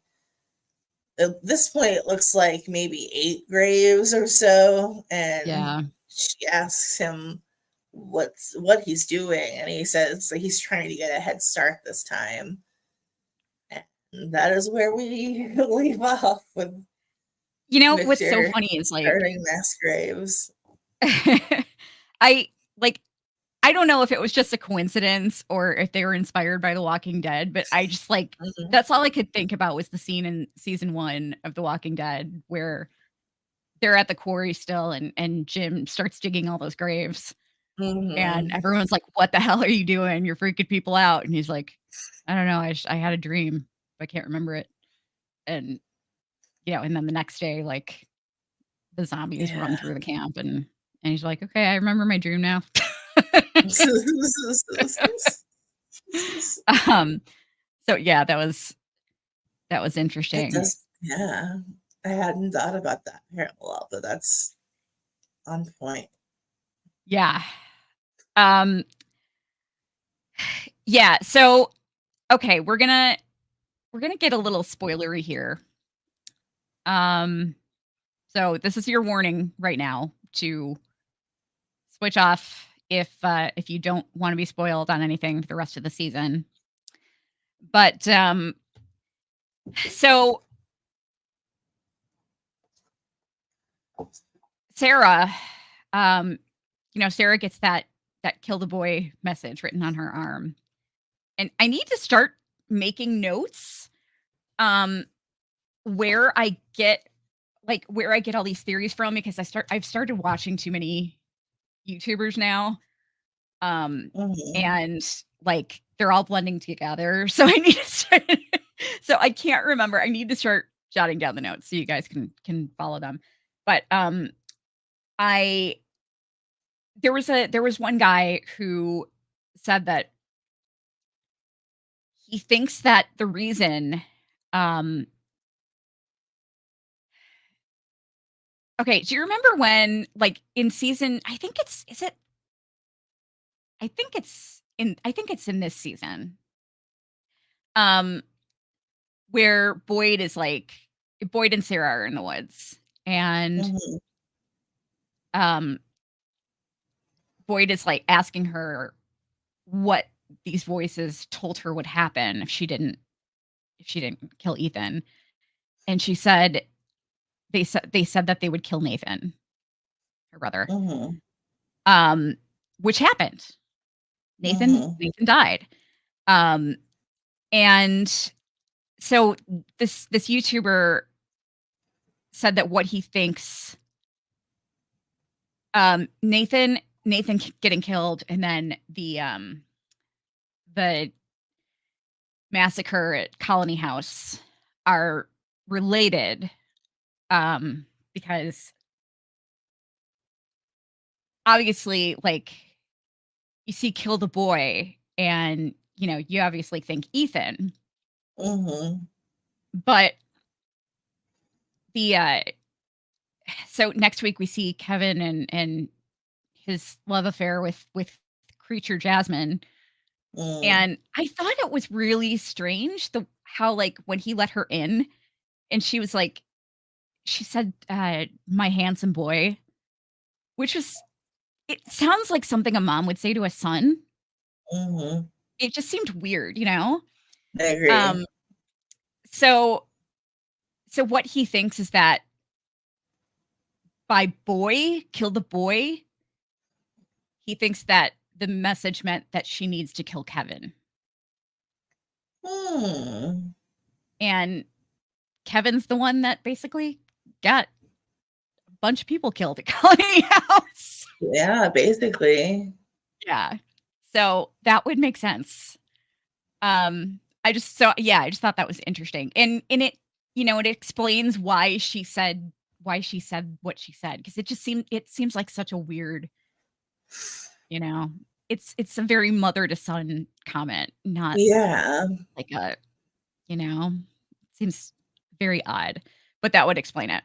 At this point, it looks like maybe 8 graves or so, and she asks him what he's doing, and he says that he's trying to get a head start this time. And that is where we leave off with Victor what's so funny is like starting mass graves. I don't know if it was just a coincidence or if they were inspired by The Walking Dead, but I just like that's all I could think about was the scene in season 1 of The Walking Dead where they're at the quarry still and Jim starts digging all those graves. And everyone's like, what the hell are you doing? You're freaking people out. And he's like, I don't know. I had a dream. I can't remember it. And, and then the next day, like the zombies run through the camp and he's like, okay, I remember my dream now. So yeah, that was interesting. I hadn't thought about that parallel, but that's on point. Yeah. Yeah, so okay, we're gonna get a little spoilery here. So this is your warning right now to switch off if you don't want to be spoiled on anything for the rest of the season. But so Sara, Sara gets that kill the boy message written on her arm. And I need to start making notes where I get all these theories from, because I've started watching too many YouTubers now. And like they're all blending together. So I need to start so I can't remember. I need to start jotting down the notes so you guys can follow them. But there was one guy who said that he thinks that the reason okay, do you remember when, like, in season, I think it's in this season, where Boyd and Sara are in the woods, and Boyd is like asking her what these voices told her would happen if she didn't kill Ethan, and she said they said that they would kill Nathan, her brother, which happened. Nathan died, and so this YouTuber said that what he thinks Nathan getting killed and then the massacre at Colony House are related, because obviously, like, you see kill the boy and you obviously think Ethan, but so next week we see Kevin and his love affair with creature Jasmine. And I thought it was really strange how, like, when he let her in and she was like, she said, my handsome boy, which was, it sounds like something a mom would say to a son. It just seemed weird, I agree. So what he thinks is that by boy, kill the boy, he thinks that the message meant that she needs to kill Kevin. And Kevin's the one that basically got a bunch of people killed at Colony House. Yeah, basically. Yeah. So that would make sense. I just thought that was interesting. And it, it explains why she said what she said, because it seems like such a weird, it's a very mother to son comment, not Yeah. like a, seems very odd, but that would explain it.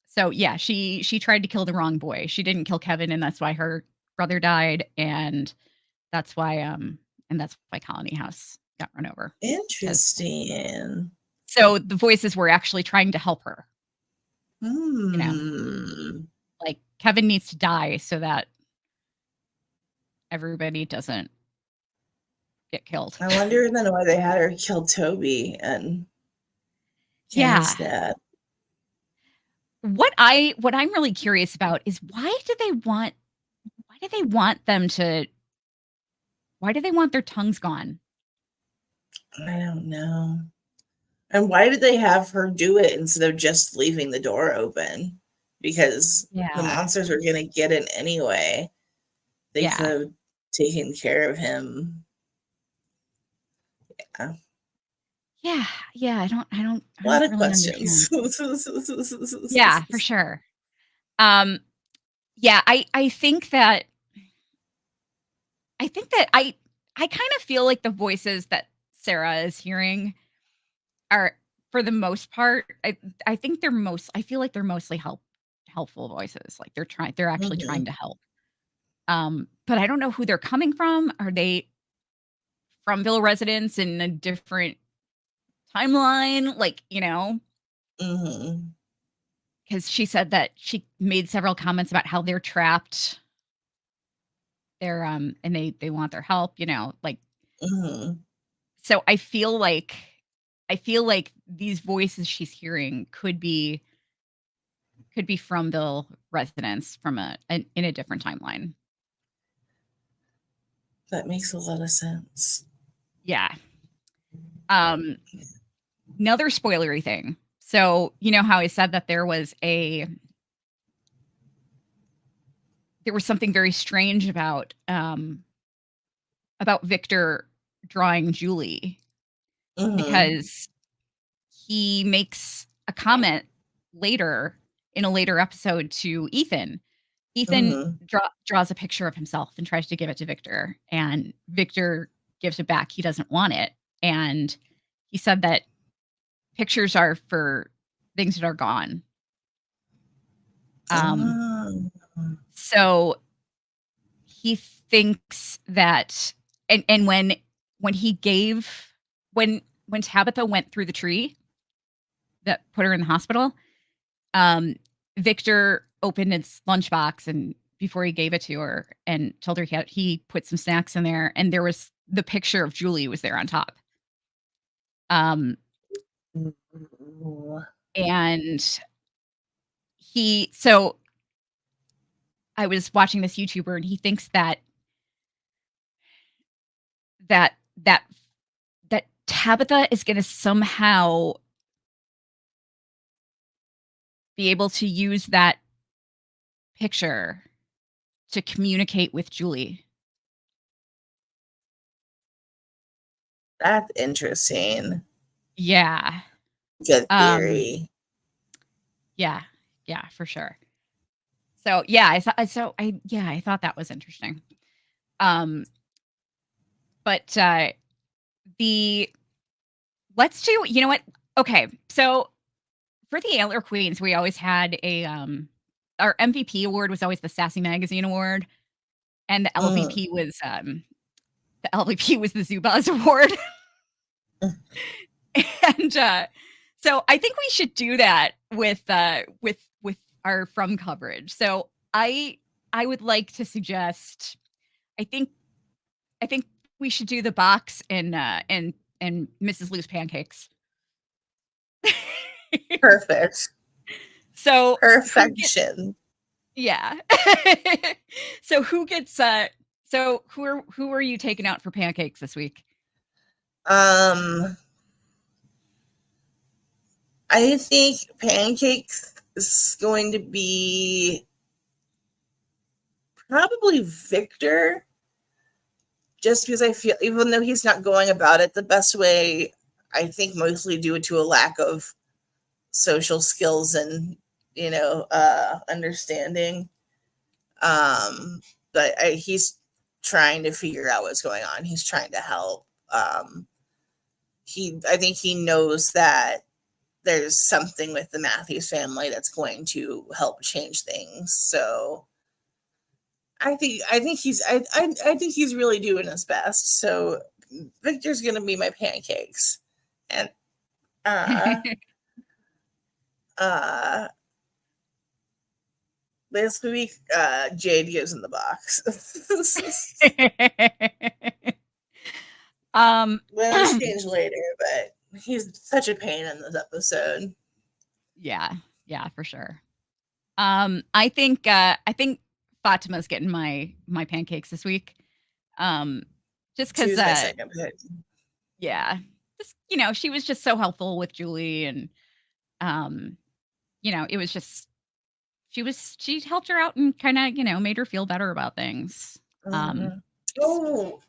So yeah, she tried to kill the wrong boy. She didn't kill Kevin, and that's why her brother died, and that's why Colony House got run over. Interesting. So the voices were actually trying to help her. Hmm. Like Kevin needs to die so that everybody doesn't get killed. I wonder then why they had her kill Toby and Kenny's Yeah. dad. What I'm really curious about is why do they want their tongues gone? I don't know. And why did they have her do it instead of just leaving the door open? Because the monsters were going to get in anyway. They could have taken care of him. Yeah. Yeah. I don't A lot of really questions. Yeah, for sure. Yeah, I think that I kind of feel like the voices that Sara is hearing are, for the most part, I feel like they're mostly helpful voices. Like they're actually trying to help. But I don't know who they're coming from. Are they Fromville residents in a different timeline? Like, because she said that she made several comments about how they're trapped. They're and they want their help, like. So I feel like these voices she's hearing could be Fromville residents from in a different timeline. That makes a lot of sense. Yeah. Another spoilery thing. So, you know how I said that there was something very strange about Victor drawing Julie, because he makes a comment later in a later episode to Ethan. Ethan draws a picture of himself and tries to give it to Victor, and Victor gives it back. He doesn't want it. And he said that pictures are for things that are gone. So he thinks that, and when Tabitha went through the tree that put her in the hospital, Victor opened his lunchbox, and before he gave it to her and told her he put some snacks in there, and there was the picture of Julie was there on top. And so I was watching this YouTuber, and he thinks that Tabitha is going to somehow be able to use that picture to communicate with Julie. That's interesting. Yeah. Good theory. Yeah, for sure. So yeah, I thought that was interesting. But let's do, you know what? Okay, so for the Antler Queens, we always had our MVP award was always the Sassy Magazine Award, and the LVP was the Zubaz Award. And so I think we should do that with our From coverage. So I would like to suggest, I think we should do the box and Mrs. Lou's pancakes. Perfect. So perfection. Yeah. So who are you taking out for pancakes this week? I think pancakes is going to be probably Victor, just because I feel, even though he's not going about it the best way, I think mostly due to a lack of social skills and, understanding. But he's trying to figure out what's going on. He's trying to help. I think he knows that there's something with the Matthews family that's going to help change things. So I think he's really doing his best. So Victor's gonna be my pancakes. And this week Jade goes in the box. We'll change later, but he's such a pain in this episode. Yeah, for sure. I think Fatima's getting my pancakes this week. Just because She was my second pick. Yeah. Just, she was just so helpful with Julie, and it was just she helped her out and kind of, made her feel better about things. Oh,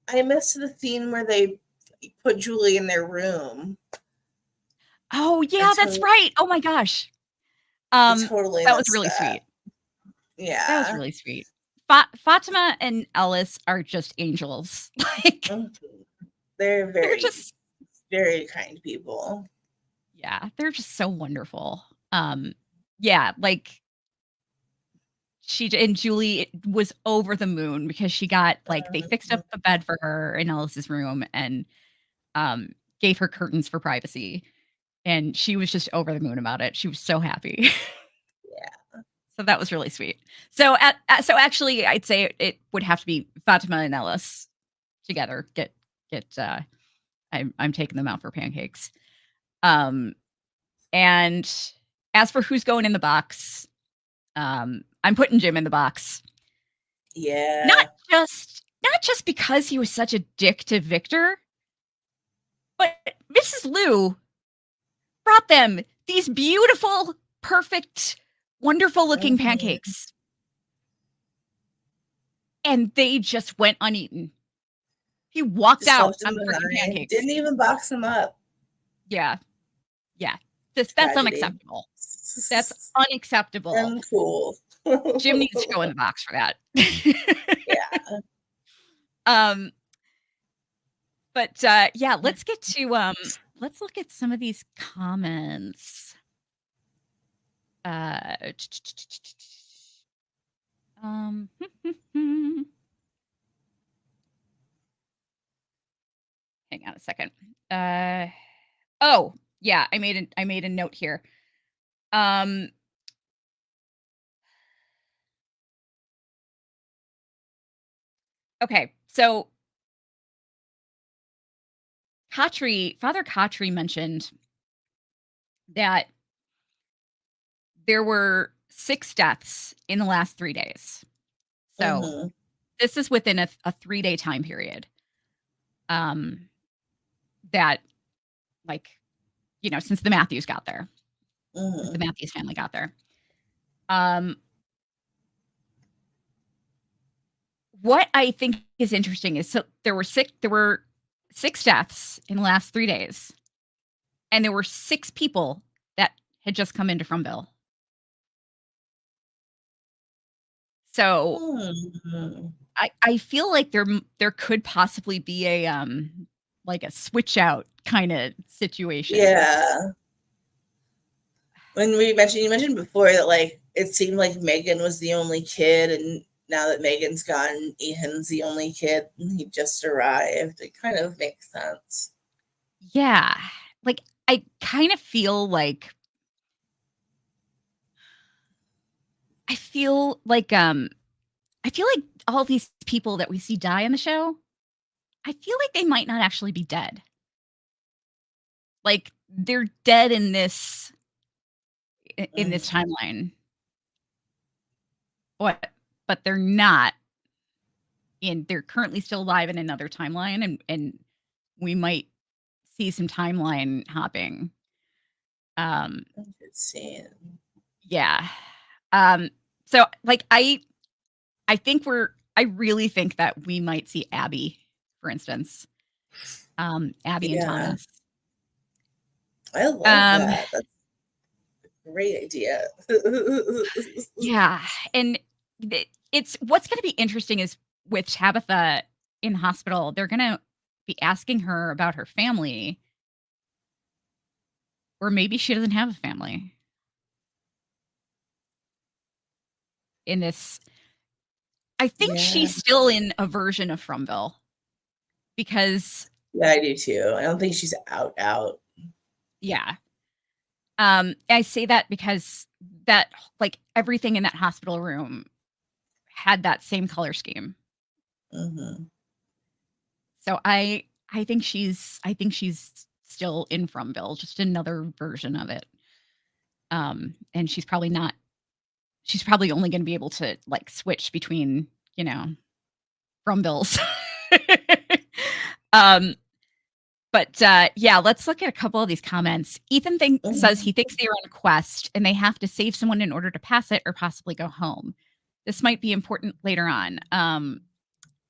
I missed the scene where they put Julie in their room. Oh yeah, that's right. Oh my gosh. Totally. That was really sweet. Yeah. That was really sweet. Fatima and Ellis are just angels. Like they're just very kind people. Yeah, they're just so wonderful. Yeah, like Julie was over the moon because she got they fixed up the bed for her in Ellis's room and gave her curtains for privacy, and she was just over the moon about it. She was so happy. Yeah. So that was really sweet. So so actually I'd say it would have to be Fatima and Ellis together. I'm taking them out for pancakes. And as for who's going in the box, I'm putting Jim in the box. Yeah. Not just because he was such a dick to Victor, but Mrs. Liu brought them these beautiful, perfect, wonderful looking pancakes. And they just went uneaten. He walked out on the pancakes. Didn't even box them up. Yeah. That's unacceptable. That's unacceptable. Uncool. Jim needs to go in the box for that. Yeah. But yeah, let's get to let's look at some of these comments. Hang on a second. Oh, yeah, I made a note here. Okay, so Father Khatri mentioned that there were 6 deaths in the last 3 days. So this is within a 3-day time period. That, since the Matthews got there, since the Matthews family got there. What I think is interesting is there were 6 deaths in the last 3 days, and there were 6 people that had just come into FROMville. So I feel like there could possibly be a switch out kind of situation. Yeah. When you mentioned before that it seemed like Megan was the only kid, and now that Megan's gone, Ethan's the only kid and he just arrived. It kind of makes sense. Yeah. I kind of feel like all these people that we see die in the show, I feel like they might not actually be dead. Like they're dead in this timeline. But they're not. And they're currently still alive in another timeline, and we might see some timeline hopping. Yeah. So I really think that we might see Abby, for instance. Abby and Thomas. I love that. That's a great idea. Yeah. And it's what's going to be interesting is with Tabitha in hospital, they're gonna be asking her about her family. Or maybe she doesn't have a family. In this I think Yeah. she's still in a version of FROMville. Because Yeah, I do too. I don't think she's out. yeah. I say that because that like everything in that hospital room had that same color scheme. Mm-hmm. So I think she's still in FROMville, just another version of it. And she's probably only going to be able to like switch between, FROMvilles. But yeah, let's look at a couple of these comments. Ethan says he thinks they are on a quest and they have to save someone in order to pass it or possibly go home. This might be important later on.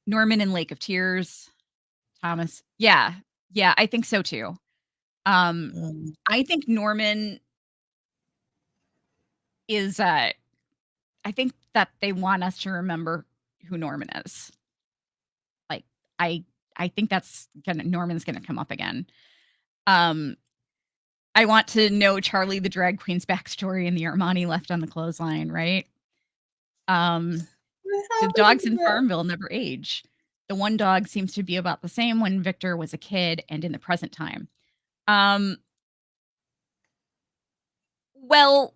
Norman in Lake of Tears. Thomas. Yeah, I think so too. I think Norman is I think that they want us to remember who Norman is. Like I think Norman's gonna come up again. I want to know Charlie the drag queen's backstory and the Armani left on the clothesline, right? The dogs in FROMville never age. The one dog seems to be about the same when Victor was a kid and in the present time. Well,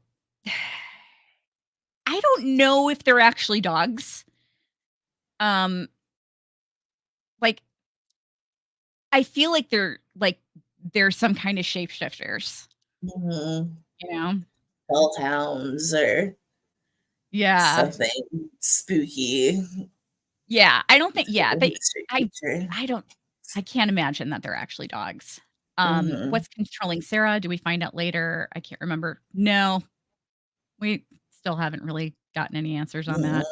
I don't know if they're actually dogs. Like, I feel like they're some kind of shapeshifters. Mm-hmm. You know? Hellhounds or something spooky. Yeah, I don't think I can't imagine that they're actually dogs. What's controlling Sara? Do we find out later? I can't remember. No. We still haven't really gotten any answers on that.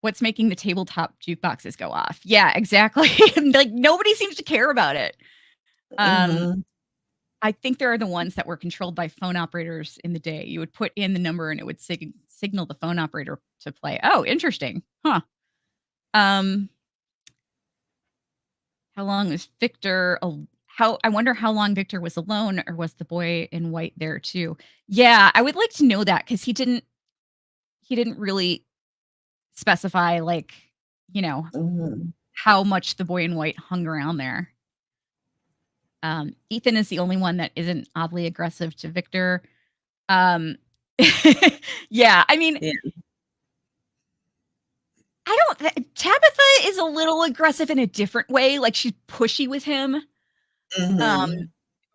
What's making the tabletop jukeboxes go off? Yeah, exactly. Like nobody seems to care about it. I think there are the ones that were controlled by phone operators in the day. You would put in the number and it would signal the phone operator to play. Oh, interesting. Huh. How long was Victor? I wonder how long Victor was alone, or was the boy in white there too? Yeah, I would like to know that because he didn't really specify like, how much the boy in white hung around there. Ethan is the only one that isn't oddly aggressive to Victor. Yeah, I mean, Tabitha is a little aggressive in a different way. Like she's pushy with him.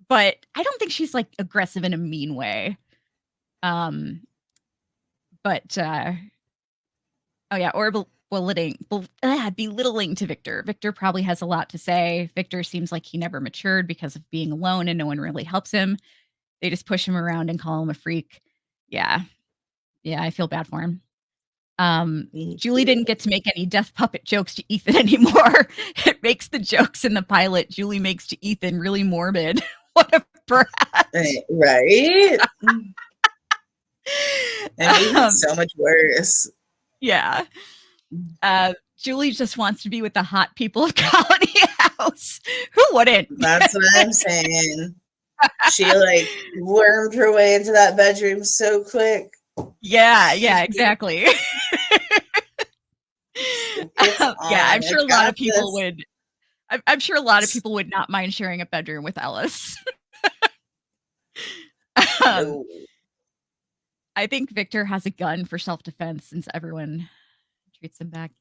But I don't think she's like aggressive in a mean way. But oh yeah, or belittling to Victor. Victor probably has a lot to say. Victor seems like he never matured because of being alone and no one really helps him. They just push him around and call him a freak. Yeah, I feel bad for him. Julie didn't get to make any death puppet jokes to Ethan anymore. It makes the jokes in the pilot Julie makes to Ethan really morbid. What a brat. Right? It's so much worse. Yeah. Julie just wants to be with the hot people of Colony House. Who wouldn't? That's what I'm saying. She like wormed her way into that bedroom so quick. Yeah, exactly. I'm sure a lot of people would. I'm sure a lot of people would not mind sharing a bedroom with Ellis. I think Victor has a gun for self-defense since everyone treats him back.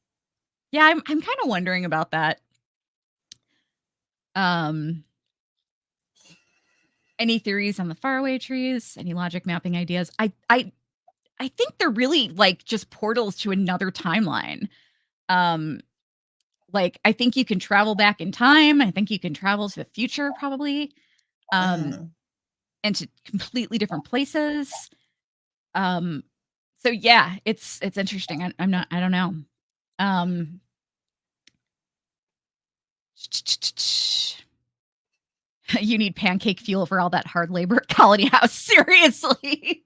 Yeah, I'm kind of wondering about that. Any theories on the faraway trees? Any logic mapping ideas? I think they're really like just portals to another timeline. Like I think you can travel back in time. I think you can travel to the future probably. And to completely different places. So yeah, it's interesting. I don't know. You need pancake fuel for all that hard labor at Colony House. Seriously.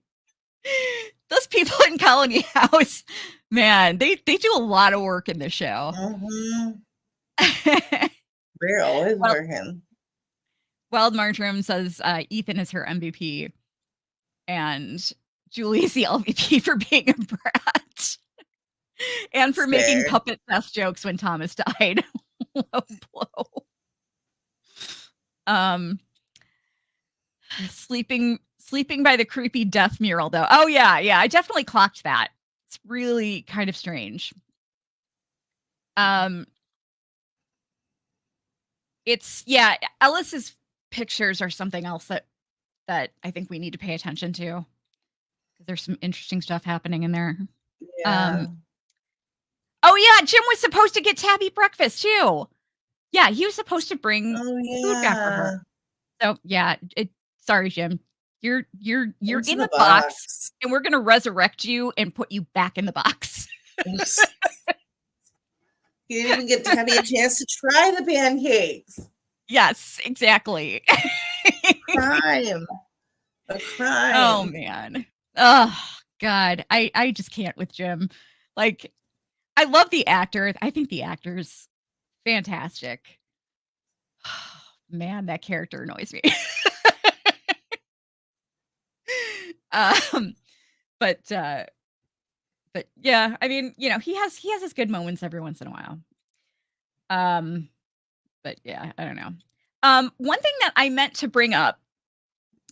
Those people in Colony House Man, they do a lot of work in this show. Mhm. They're always working. Wild Marjoram says Ethan is her MVP, and Julie is the LVP for being a brat and for making Fair. puppet theft jokes when Thomas died. Low blow. Sleeping by the creepy death mural, though. Oh yeah, I definitely clocked that. It's really kind of strange. It's Ellis's pictures are something else that I think we need to pay attention to, because there's some interesting stuff happening in there. Yeah. Oh yeah, Jim was supposed to get Tabby breakfast too. Yeah, he was supposed to bring food back for her. So yeah, sorry, Jim. You're in the box, and we're gonna resurrect you and put you back in the box. You didn't even get to have a chance to try the pancakes. Yes, exactly. Crime. A crime. Oh man. Oh God. I just can't with Jim. Like, I love the actor. I think the actor's fantastic. Man, that character annoys me. But yeah, I mean, he has his good moments every once in a while. But yeah, I don't know. One thing that I meant to bring up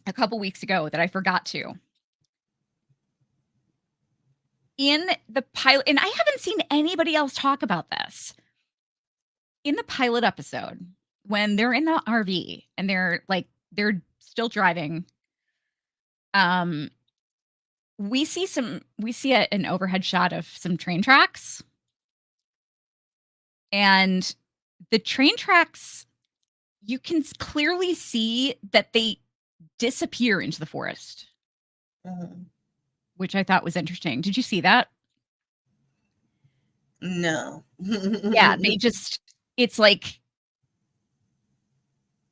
a couple weeks ago that I forgot to. In the pilot, and I haven't seen anybody else talk about this. In the pilot episode, when they're in the RV and they're still driving, we see an overhead shot of some train tracks. And the train tracks, you can clearly see that they disappear into the forest, which I thought was interesting. Did you see that? No. Yeah, it's like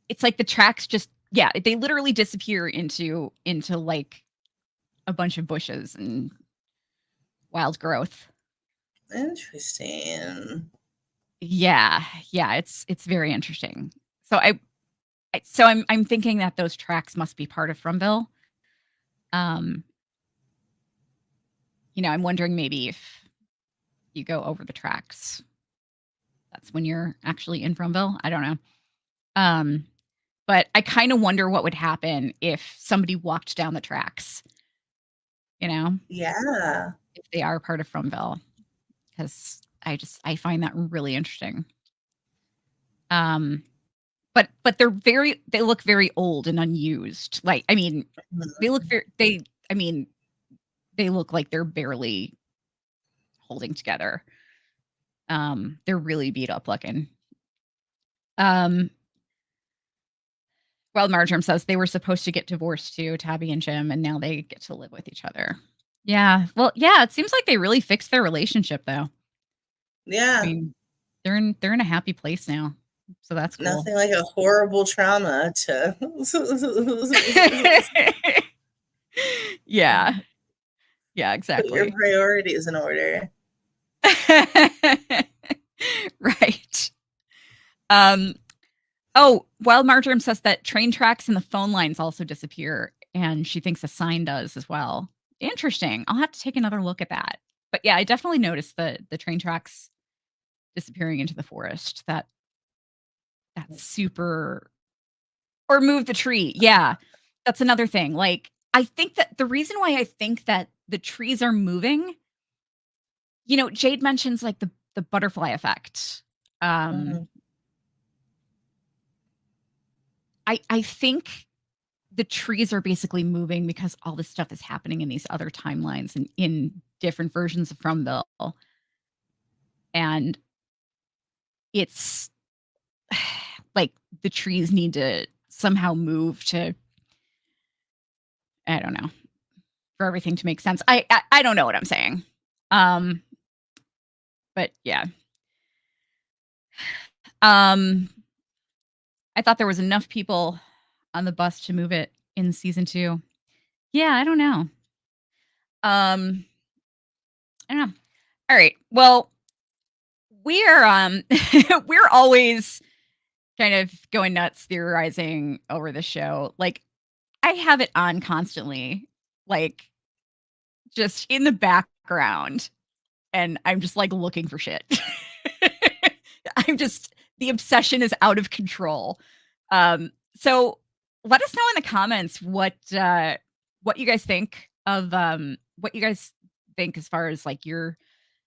the tracks just, they literally disappear into like a bunch of bushes and wild growth. Interesting. Yeah, it's very interesting. So I'm thinking that those tracks must be part of FROMville. I'm wondering maybe if you go over the tracks, that's when you're actually in FROMville. I don't know. But I kind of wonder what would happen if somebody walked down the tracks. Yeah. If they are part of FROMville, because I find that really interesting. But they look very old and unused. Like, I mean, they look they look like they're barely holding together. They're really beat up looking. Wild Marjoram says they were supposed to get divorced too, Tabby and Jim, and now they get to live with each other. Yeah. Well, yeah, it seems like they really fixed their relationship though. Yeah. I mean, they're in a happy place now. So that's cool. Nothing like a horrible trauma to Yeah. Yeah, exactly. Put your priorities in order. Right. Wild Marjoram says that train tracks and the phone lines also disappear, and she thinks a sign does as well. Interesting. I'll have to take another look at that. But yeah, I definitely noticed the train tracks disappearing into the forest. That's super. Or move the tree. Yeah. That's another thing. Like, I think that the reason why I think that the trees are moving, Jade mentions like the butterfly effect. I think the trees are basically moving because all this stuff is happening in these other timelines and in different versions of FROMville. And it's like the trees need to somehow move to, I don't know, for everything to make sense. I don't know what I'm saying. But yeah. I thought there was enough people on the bus to move it in season 2. Yeah, I don't know. I don't know. All right. Well, we're we're always kind of going nuts theorizing over the show. Like, I have it on constantly, like, just in the background, and I'm just, like, looking for shit. I'm just the obsession is out of control. So let us know in the comments what you guys think of, what you guys think as far as, like, your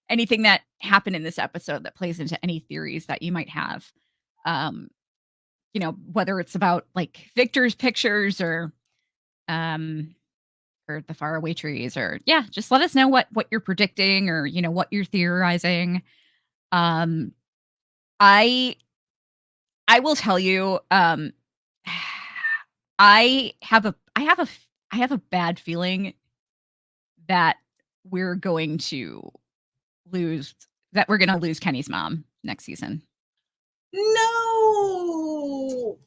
anything that happened in this episode that plays into any theories that you might have. Um, whether it's about, like, Victor's pictures um, or the faraway trees or yeah, just let us know what you're predicting or, what you're theorizing. Um, I I will tell you, I have a bad feeling that we're going to lose we're gonna lose Kenny's mom next season. No.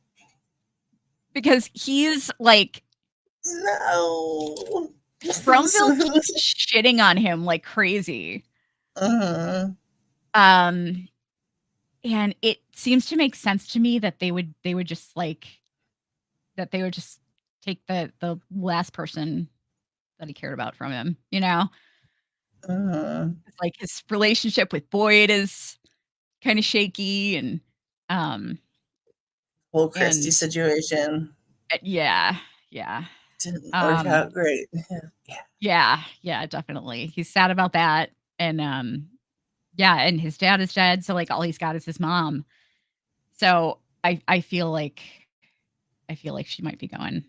Because he's like No. Fromville keeps shitting on him like crazy. Uh-huh. And it seems to make sense to me that they would just take the last person that he cared about from him, Uh-huh. It's like his relationship with Boyd is kind of shaky um Whole Christy and situation yeah. didn't work out great. Yeah, definitely. He's sad about that. And yeah, and his dad is dead, so like all he's got is his mom. So I feel like she might be going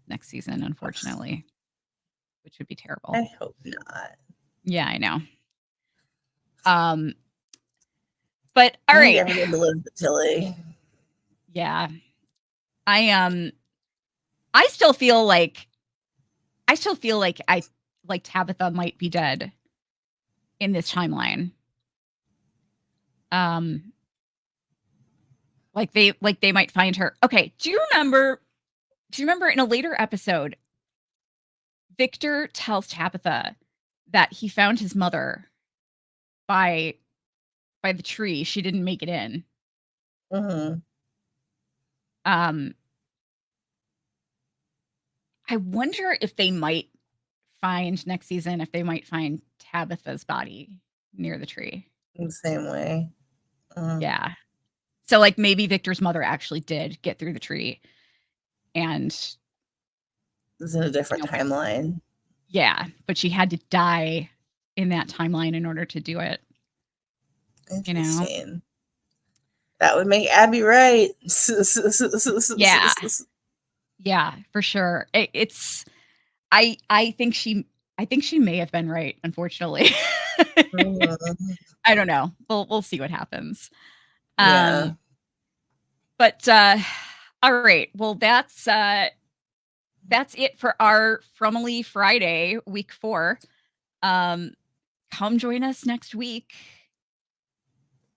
next season, unfortunately, which would be terrible. I hope not. Yeah, I know. But all right. Everyone to live with Tilly. Yeah. I still feel like Tabitha might be dead in this timeline. Like they might find her. Okay, do you remember in a later episode, Victor tells Tabitha that he found his mother by the tree. She didn't make it in. Uh-huh. I wonder if they might find next season, if they might find Tabitha's body near the tree. In the same way. Yeah. So like maybe Victor's mother actually did get through the tree and it's in a different timeline. Yeah, but she had to die in that timeline in order to do it. Interesting. That would make Abby right. Yeah. Yeah, for sure. I think she may have been right, unfortunately. I don't know. We'll see what happens. Yeah. But all right. Well, that's it for our FROMily Friday, week 4. Come join us next week.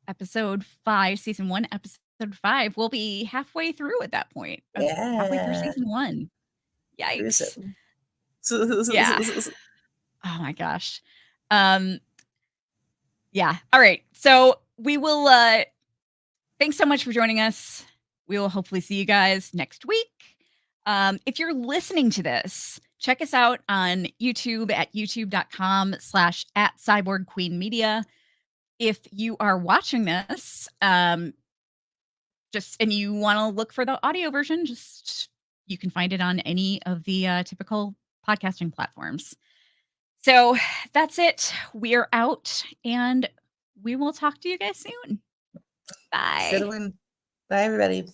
Episode 5, season 1, episode 5. We'll be halfway through at that point. Halfway through season 1. Yikes. Yeah. Oh my gosh. Yeah. All right. So we will thanks so much for joining us. We will hopefully see you guys next week. If you're listening to this, check us out on YouTube at youtube.com/@cyborgqueenmedia. If you are watching this, and you want to look for the audio version, you can find it on any of the typical podcasting platforms. So that's it. We are out, and we will talk to you guys soon. Bye. Bye, everybody.